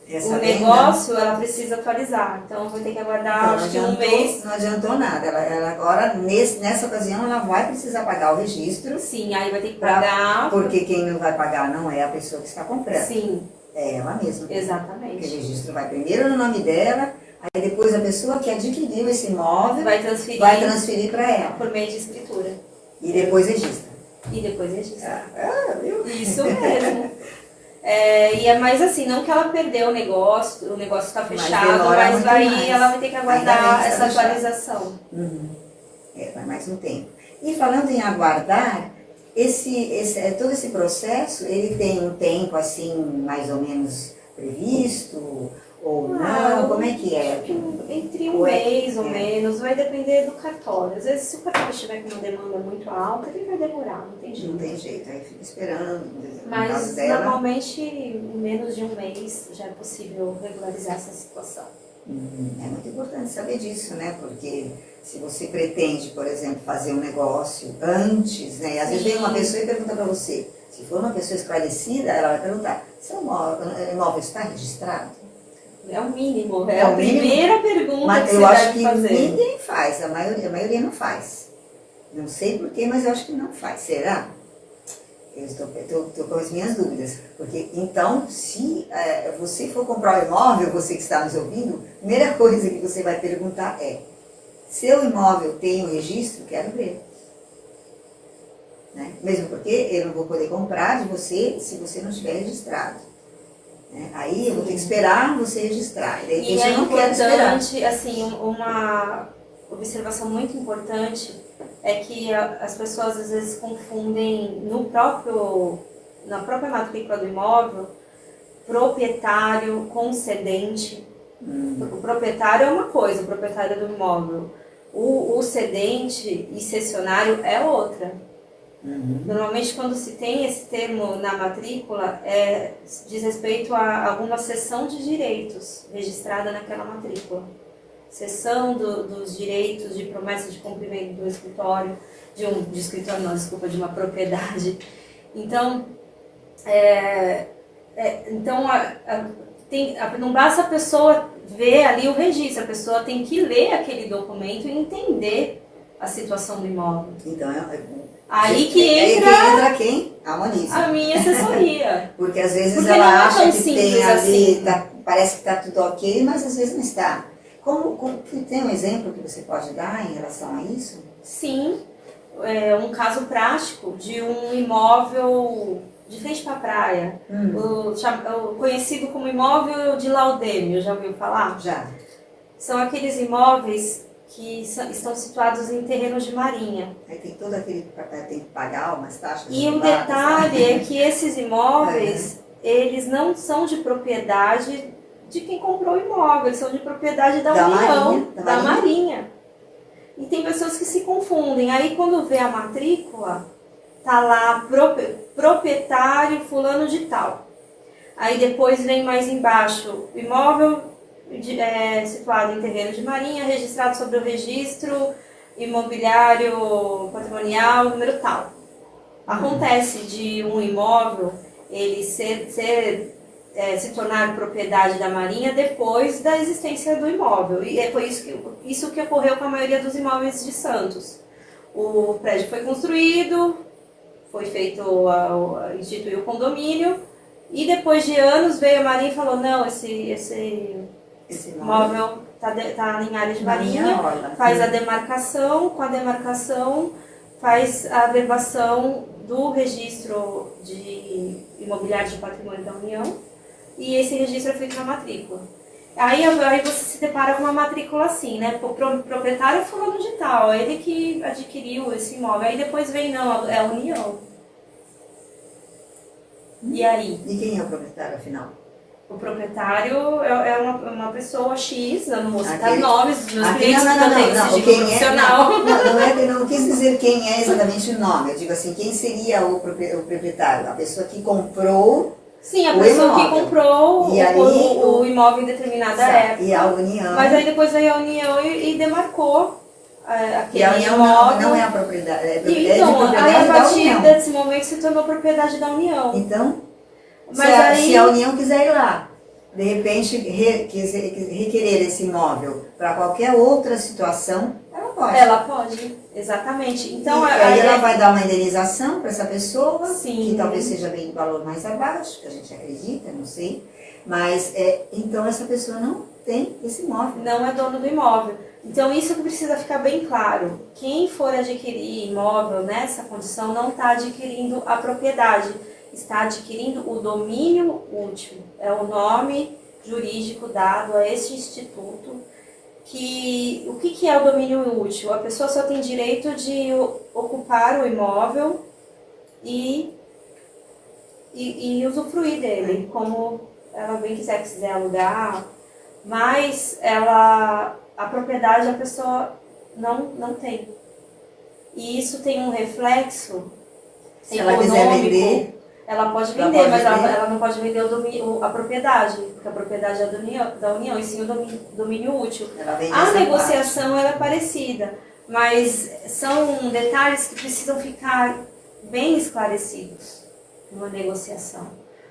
o negócio, ela precisa atualizar. Então, vai ter que aguardar acho que um mês. Não adiantou nada. Ela agora, nessa ocasião, ela vai precisar pagar o registro. Sim, aí vai ter que pagar. Porque quem não vai pagar não é a pessoa que está comprando. Sim. É ela mesma. Exatamente. Porque o registro vai primeiro no nome dela, aí depois a pessoa que adquiriu esse imóvel vai transferir para ela. Por meio de escritura. E depois registra. Viu? Isso mesmo. E é mais assim, não que ela perdeu o negócio está fechado, mas aí ela vai ter que aguardar essa atualização. Vai mais um tempo. E falando em aguardar, todo esse processo, ele tem um tempo assim, mais ou menos previsto, ou não? Como é que é? Entre um mês ou menos, vai depender do cartório. Às vezes, se o cartório estiver com uma demanda muito alta, ele vai demorar, não tem jeito. Não tem jeito, aí fica esperando. Mas, normalmente, em menos de um mês, já é possível regularizar essa situação. É muito importante saber disso, né? Porque se você pretende, por exemplo, fazer um negócio antes, né? Às vezes vem uma pessoa e pergunta para você. Se for uma pessoa esclarecida, ela vai perguntar: seu imóvel está registrado? É o mínimo, é a primeira pergunta mas que eu você acho deve que fazer. Ninguém faz, a maioria não faz. Não sei porquê, mas eu acho que não faz. Será? Eu estou com as minhas dúvidas. Porque, então, se você for comprar um imóvel, você que está nos ouvindo, a primeira coisa que você vai perguntar é: seu imóvel tem o registro? Quero ver. Né? Mesmo porque eu não vou poder comprar de você se você não tiver registrado. Aí eu vou ter que esperar você registrar. E é importante, assim, uma observação muito importante é que as pessoas às vezes confundem na própria matrícula do imóvel, proprietário com cedente. O proprietário é uma coisa, o proprietário do imóvel. O cedente e cessionário é outra. Normalmente, quando se tem esse termo na matrícula, diz respeito a alguma cessão de direitos registrada naquela matrícula. Cessão dos direitos de promessa de cumprimento do escritório, de uma propriedade. Então, não basta a pessoa ver ali o registro, a pessoa tem que ler aquele documento e entender a situação do imóvel. Então, aí que entra quem? A Monize. A minha assessoria. Porque às vezes ela acha que tem ali, parece que está tudo ok, mas às vezes não está. Tem um exemplo que você pode dar em relação a isso? Sim, um caso prático de um imóvel de frente para a praia, o conhecido como imóvel de Laudêmio, já ouviu falar? Já. São aqueles imóveis que estão situados em terrenos de marinha. Aí tem todo aquele, tem que pagar umas taxas. E o detalhe é que esses imóveis, eles não são de propriedade de quem comprou o imóvel, eles são de propriedade da União, da Marinha. E tem pessoas que se confundem. Aí quando vê a matrícula, tá lá proprietário fulano de tal. Aí depois vem mais embaixo, imóvel situado em terreno de marinha, registrado sobre o registro imobiliário patrimonial número tal. Acontece de um imóvel ele se tornar propriedade da marinha depois da existência do imóvel. E foi isso que ocorreu com a maioria dos imóveis de Santos. O prédio foi construído, foi feito, instituiu o condomínio, e depois de anos veio a marinha e falou: não, esse imóvel está em área de marinha, faz a demarcação, com a demarcação faz a averbação do registro de imobiliário de patrimônio da União, e esse registro é feito na matrícula. Aí você se depara com uma matrícula assim, né? O proprietário fulano de tal, ele que adquiriu esse imóvel. Aí depois vem, não, é a União. E aí? E quem é o proprietário, afinal? O proprietário é uma pessoa X, eu não vou citar nomes dos meus clientes, não, profissional. Não quis dizer quem é exatamente o nome, eu digo assim, quem seria o proprietário? A pessoa que comprou. Sim, a pessoa que comprou o imóvel em determinada época. E a União. Mas aí depois veio a União e demarcou aquele imóvel. E a União não é a propriedade, então, aí a partir desse momento se tornou propriedade da União. Então, mas se a União quiser ir lá, de repente requerer esse imóvel para qualquer outra situação, ela pode. Ela pode, exatamente. Então, aí ela vai dar uma indenização para essa pessoa, sim, que talvez seja bem valor mais abaixo, que a gente acredita, não sei. Mas, então, essa pessoa não tem esse imóvel. Não é dono do imóvel. Então, isso que precisa ficar bem claro. Quem for adquirir imóvel nessa condição não está adquirindo a propriedade, está adquirindo o domínio útil. É o nome jurídico dado a este instituto. O que é o domínio útil? A pessoa só tem direito de ocupar o imóvel e usufruir dele, como ela bem quiser alugar, mas a propriedade a pessoa não tem. E isso tem um reflexo se ela quiser vender, ela pode vender, mas ela não pode vender a propriedade, porque a propriedade é da União, e sim o domínio útil. A negociação ela é parecida, mas são detalhes que precisam ficar bem esclarecidos numa negociação.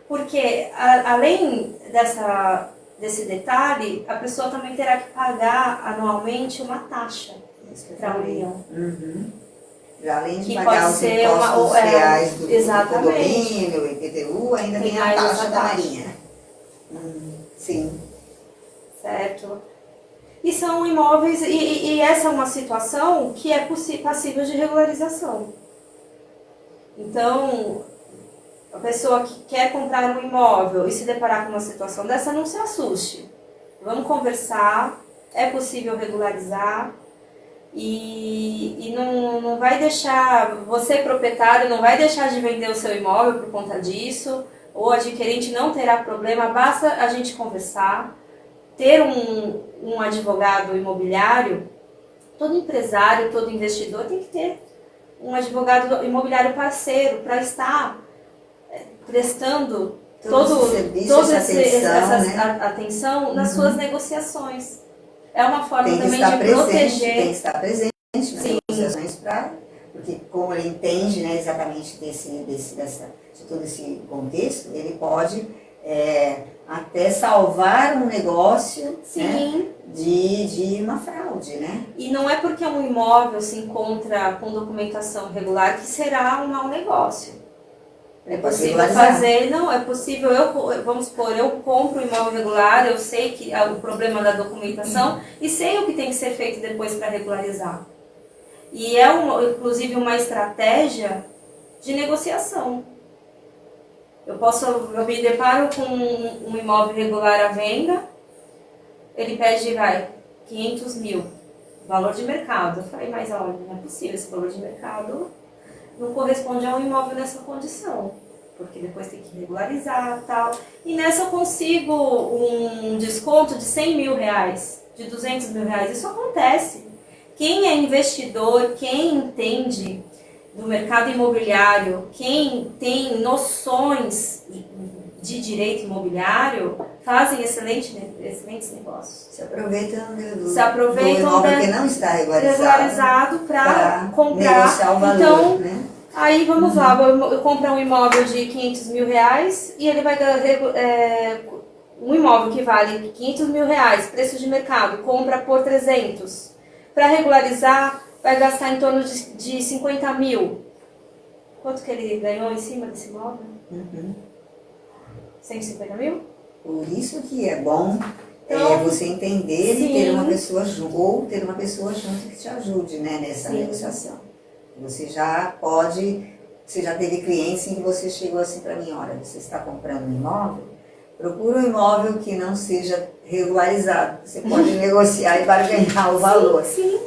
Porque, além desse detalhe, a pessoa também terá que pagar anualmente uma taxa para a União. Além de pagar os impostos reais do condomínio, o IPTU, ainda tem a taxa da Marinha. Sim. Certo. E são imóveis, e essa é uma situação que é passível de regularização. Então, a pessoa que quer comprar um imóvel e se deparar com uma situação dessa, não se assuste. Vamos conversar, é possível regularizar. E não vai deixar, você proprietário, não vai deixar de vender o seu imóvel por conta disso, ou adquirente não terá problema, basta a gente conversar, ter um advogado imobiliário, todo empresário, todo investidor tem que ter um advogado imobiliário parceiro para estar prestando toda essa atenção nas suas negociações. É uma forma também de proteger. Tem que estar presente nas negociações, porque como ele entende, né, exatamente de todo esse contexto, ele pode até salvar um negócio, né, de uma fraude, né? E não é porque um imóvel se encontra com documentação regular que será um mau negócio. É possível fazer, não, é possível, vamos supor, eu compro um imóvel regular, eu sei que é o problema da documentação e sei o que tem que ser feito depois para regularizar. E é, inclusive, uma estratégia de negociação. Eu me deparo com um imóvel regular à venda, ele pede, 500 mil, valor de mercado. Eu falei, mas olha, não é possível, esse valor de mercado não corresponde a um imóvel nessa condição, porque depois tem que regularizar e tal. E nessa eu consigo um desconto de 100 mil reais, de 200 mil reais. Isso acontece. Quem é investidor, quem entende do mercado imobiliário, quem tem noções de direito imobiliário, fazem excelentes negócios. Se aproveitam do imóvel que não está regularizado para comprar. Negociar o valor, então, né? Aí vamos lá, eu compro um imóvel de 500 mil reais e ele vai um imóvel que vale 500 mil reais, preço de mercado, compra por 300. Para regularizar, vai gastar em torno de 50 mil. Quanto que ele ganhou em cima desse imóvel? 150 mil? Por isso que é bom você entender e ter uma pessoa junto que te ajude, né, nessa negociação. Você já teve clientes em que você chegou assim para mim, olha, você está comprando um imóvel, procura um imóvel que não seja regularizado. Você pode negociar e barganhar o valor. Sim.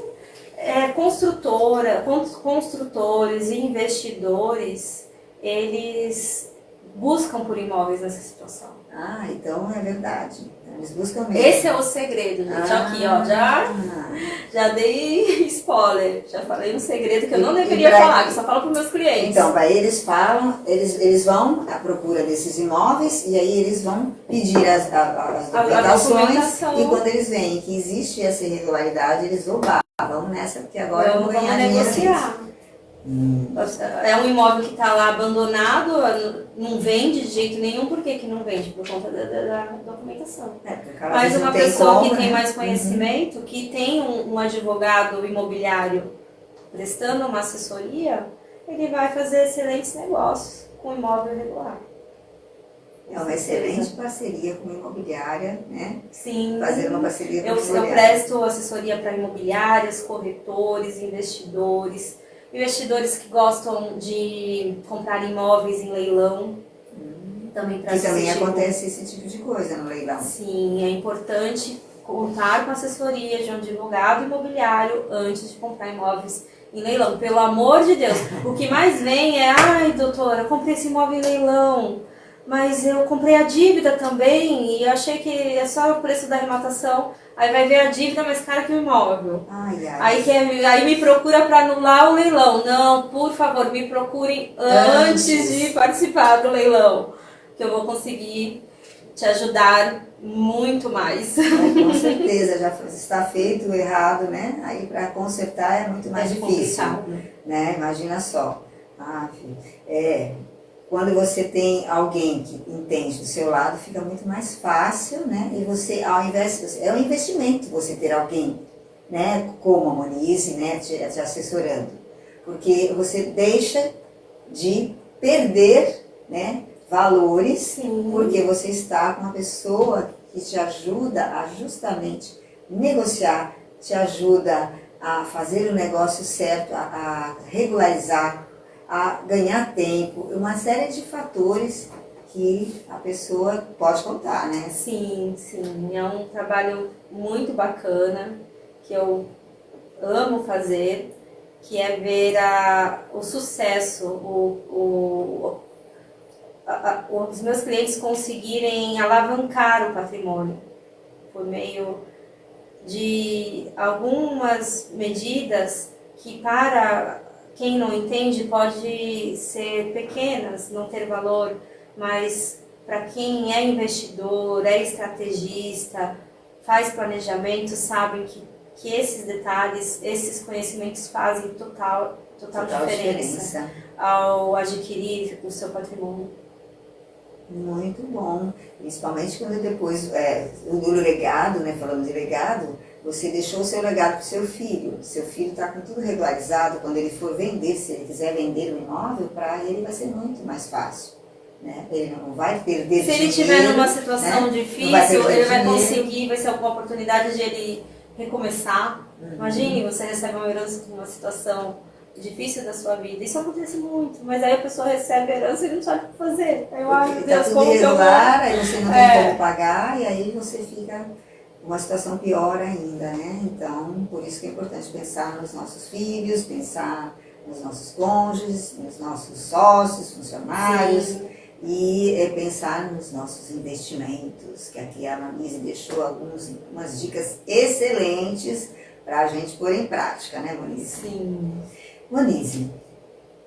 Construtores e investidores, eles buscam por imóveis nessa situação. Ah, então é verdade. Eles buscam mesmo. Esse é o segredo, gente. Aqui, ó, já dei spoiler. Já falei um segredo que eu não deveria falar, que eu só falo para os meus clientes. Então, aí eles vão à procura desses imóveis e aí eles vão pedir as documentações. E quando eles veem que existe essa irregularidade, eles vão vamos nessa, porque agora eu vou ganhar negociar. É um imóvel que está lá abandonado, não vende de jeito nenhum. Por que não vende? Por conta da documentação. Mas uma pessoa que tem mais conhecimento, que tem um advogado imobiliário prestando uma assessoria, ele vai fazer excelentes negócios com imóvel regular. É uma excelente parceria com a imobiliária, né? Sim. Fazer uma parceria com a Eu presto assessoria para imobiliárias, corretores, investidores que gostam de comprar imóveis em leilão. Também acontece esse tipo de coisa no leilão. Sim, é importante contar com a assessoria de um advogado imobiliário antes de comprar imóveis em leilão, pelo amor de Deus. O que mais vem é, ai doutora, eu comprei esse imóvel em leilão, mas eu comprei a dívida também e eu achei que é só o preço da arrematação. Aí vai ver a dívida mais cara que o imóvel. Ai, ai. Aí me procura para anular o leilão. Não, por favor, me procurem antes de participar do leilão, que eu vou conseguir te ajudar muito mais. Com certeza, já está feito o errado, né? Aí para consertar é muito mais difícil, né? Imagina só. Quando você tem alguém que entende do seu lado, fica muito mais fácil, né? E você, ao invés, é um investimento você ter alguém, né? Como a Monize, né? Te assessorando. Porque você deixa de perder, né? Valores, sim, porque você está com uma pessoa que te ajuda a justamente negociar, te ajuda a fazer o negócio certo, a regularizar, a ganhar tempo, uma série de fatores que a pessoa pode contar, né? Sim, sim, é um trabalho muito bacana, que eu amo fazer, que é ver o sucesso, os meus clientes conseguirem alavancar o patrimônio por meio de algumas medidas que, para quem não entende, pode ser pequenas, não ter valor, mas para quem é investidor, é estrategista, faz planejamento, sabem que esses detalhes, esses conhecimentos fazem total diferença ao adquirir o seu patrimônio. Muito bom, principalmente quando depois, do legado, né, falando de legado, você deixou o seu legado para o seu filho está com tudo regularizado, quando ele for vender, se ele quiser vender um imóvel, para ele vai ser muito mais fácil, né? Ele não vai perder dinheiro. Se ele estiver numa situação, né, difícil, ele vai conseguir, vai ser uma oportunidade de ele recomeçar. Imagine, você recebe uma herança com uma situação difícil da sua vida. Isso acontece muito, mas aí a pessoa recebe a herança e não sabe o que fazer. Aí eu, ai meu Deus, tá tudo irregular, aí você não tem como pagar, e aí você fica uma situação pior ainda, né? Então, por isso que é importante pensar nos nossos filhos, pensar nos nossos cônjuges, nos nossos sócios, funcionários. Sim. E pensar nos nossos investimentos, que aqui a Monize deixou algumas dicas excelentes para a gente pôr em prática, né, Monize? Sim. Monize,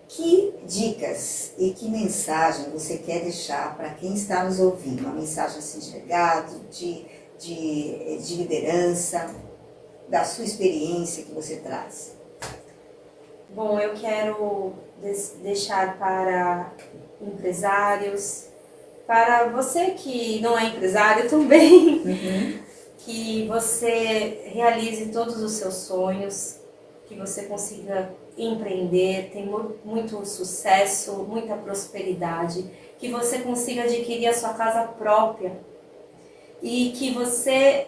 que dicas e que mensagem você quer deixar para quem está nos ouvindo? Uma mensagem assim de legado, de liderança, da sua experiência que você traz? Bom, eu quero deixar para empresários, para você que não é empresário também, que você realize todos os seus sonhos, que você consiga empreender, ter muito sucesso, muita prosperidade, que você consiga adquirir a sua casa própria e que você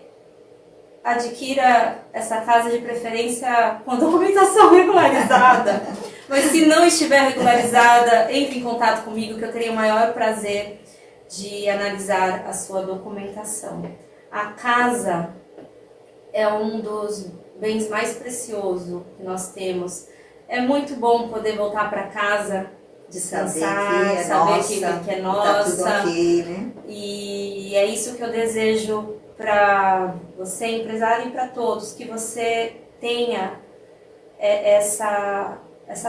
adquira essa casa de preferência com a documentação regularizada. Mas se não estiver regularizada, entre em contato comigo que eu terei o maior prazer de analisar a sua documentação. A casa é um dos bens mais preciosos que nós temos. É muito bom poder voltar para casa, descansar, saber que é nossa. Tá tudo ok, né? E é isso que eu desejo para você, empresário, e para todos, que você tenha essa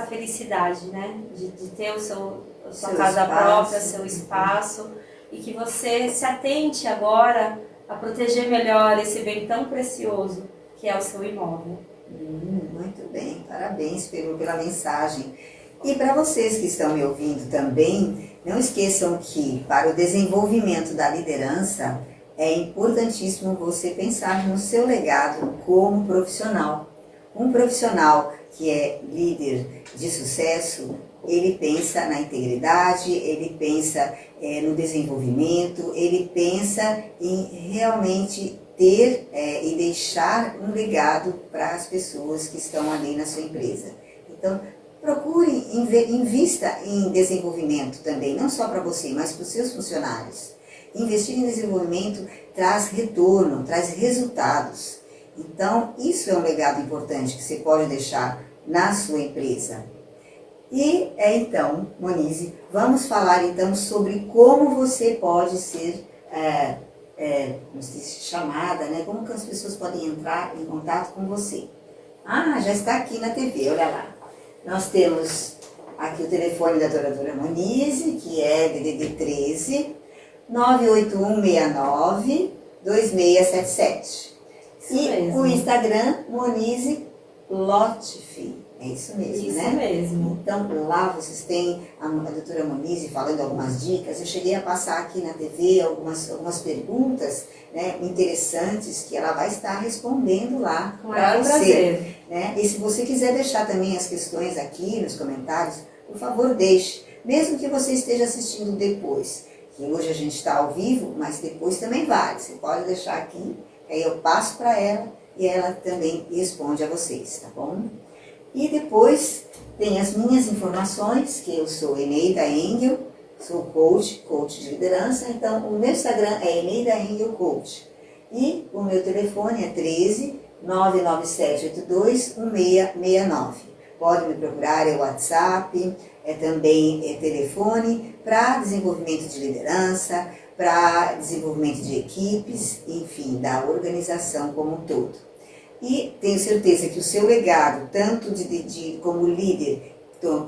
felicidade, né? De ter a sua casa própria, seu espaço, e que você se atente agora a proteger melhor esse bem tão precioso que é o seu imóvel. Muito bem, parabéns pela mensagem. E para vocês que estão me ouvindo também, não esqueçam que para o desenvolvimento da liderança é importantíssimo você pensar no seu legado como profissional. Um profissional que é líder de sucesso, ele pensa na integridade, ele pensa no desenvolvimento, ele pensa em realmente ter e deixar um legado para as pessoas que estão ali na sua empresa. Então, procure, invista em desenvolvimento também, não só para você, mas para os seus funcionários. Investir em desenvolvimento traz retorno, traz resultados. Então, isso é um legado importante que você pode deixar na sua empresa. E então, Monize, vamos falar então sobre como você pode ser como se diz, chamada, né? Como que as pessoas podem entrar em contato com você. Ah, já está aqui na TV, olha lá. Nós temos aqui o telefone da doutora Monize, que é DDD 13 98169-2677. E mesmo. O Instagram, Monize Lotfi. É isso mesmo, isso né? Isso mesmo. Então, lá vocês têm a doutora Monize falando algumas dicas. Eu cheguei a passar aqui na TV algumas perguntas, né, interessantes que ela vai estar respondendo lá para você. Prazer. Né? E se você quiser deixar também as questões aqui nos comentários, por favor, deixe. Mesmo que você esteja assistindo depois. Que hoje a gente está ao vivo, mas depois também vale. Você pode deixar aqui, aí eu passo para ela e ela também responde a vocês, tá bom? E depois tem as minhas informações, que eu sou Eneida Engel, sou coach de liderança, então o meu Instagram é Eneida Engel Coach. E o meu telefone é 13 99782 1669. Pode me procurar, é WhatsApp, também telefone para desenvolvimento de liderança, para desenvolvimento de equipes, enfim, da organização como um todo. E tenho certeza que o seu legado, tanto como líder,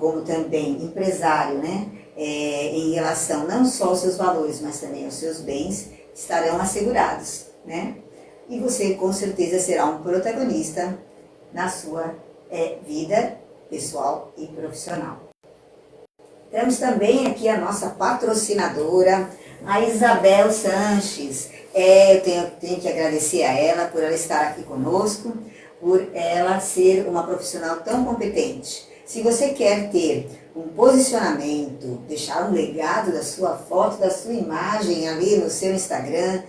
como também empresário, né, em relação não só aos seus valores, mas também aos seus bens, estarão assegurados, né? E você com certeza será um protagonista na sua vida pessoal e profissional. Temos também aqui a nossa patrocinadora, a Isabel Sanches. Eu tenho que agradecer a ela por ela estar aqui conosco, por ela ser uma profissional tão competente. Se você quer ter um posicionamento, deixar um legado da sua foto, da sua imagem ali no seu Instagram,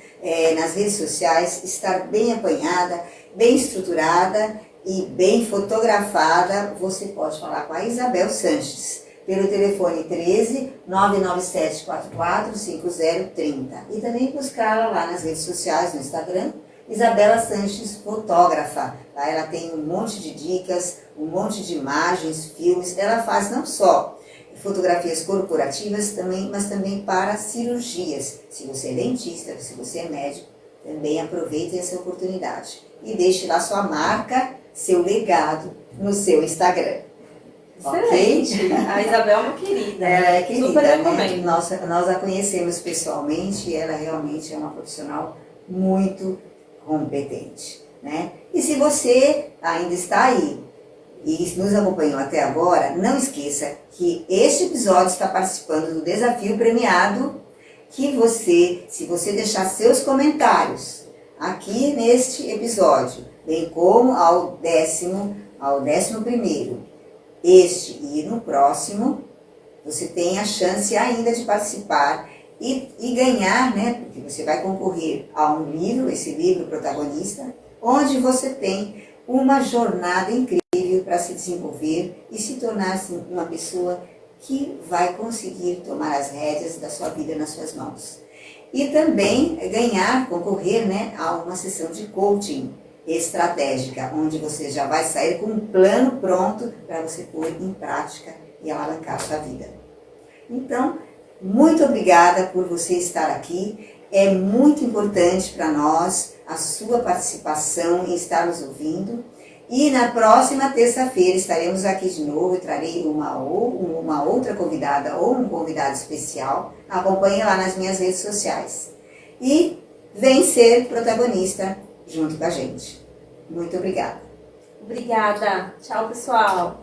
nas redes sociais, estar bem apanhada, bem estruturada e bem fotografada, você pode falar com a Isabel Sanches pelo telefone 13 997 44 5030 e também buscá-la lá nas redes sociais, no Instagram, Isabela Sanches Fotógrafa. Lá ela tem um monte de dicas, um monte de imagens, filmes. Ela faz não só fotografias corporativas, mas também para cirurgias. Se você é dentista, se você é médico, também aproveite essa oportunidade. E deixe lá sua marca, seu legado no seu Instagram. Excelente. Okay? A Isabel é uma querida. Ela é querida, super recomendo. Né? Nós a conhecemos pessoalmente e ela realmente é uma profissional muito competente. Né? E se você ainda está aí e nos acompanhou até agora, não esqueça que este episódio está participando do desafio premiado que você, se você deixar seus comentários aqui neste episódio, bem como ao 11º, e no próximo, você tem a chance ainda de participar e ganhar, né? Porque você vai concorrer a um livro, esse livro protagonista, onde você tem uma jornada incrível para se desenvolver e se tornar uma pessoa que vai conseguir tomar as rédeas da sua vida nas suas mãos. E também concorrer, né, a uma sessão de coaching estratégica, onde você já vai sair com um plano pronto para você pôr em prática e alavancar a sua vida. Então, muito obrigada por você estar aqui. É muito importante para nós a sua participação em estar nos ouvindo. E na próxima terça-feira estaremos aqui de novo. Eu trarei uma outra convidada ou um convidado especial. Acompanhe lá nas minhas redes sociais. E vem ser protagonista junto com a gente. Muito obrigada. Obrigada. Tchau, pessoal.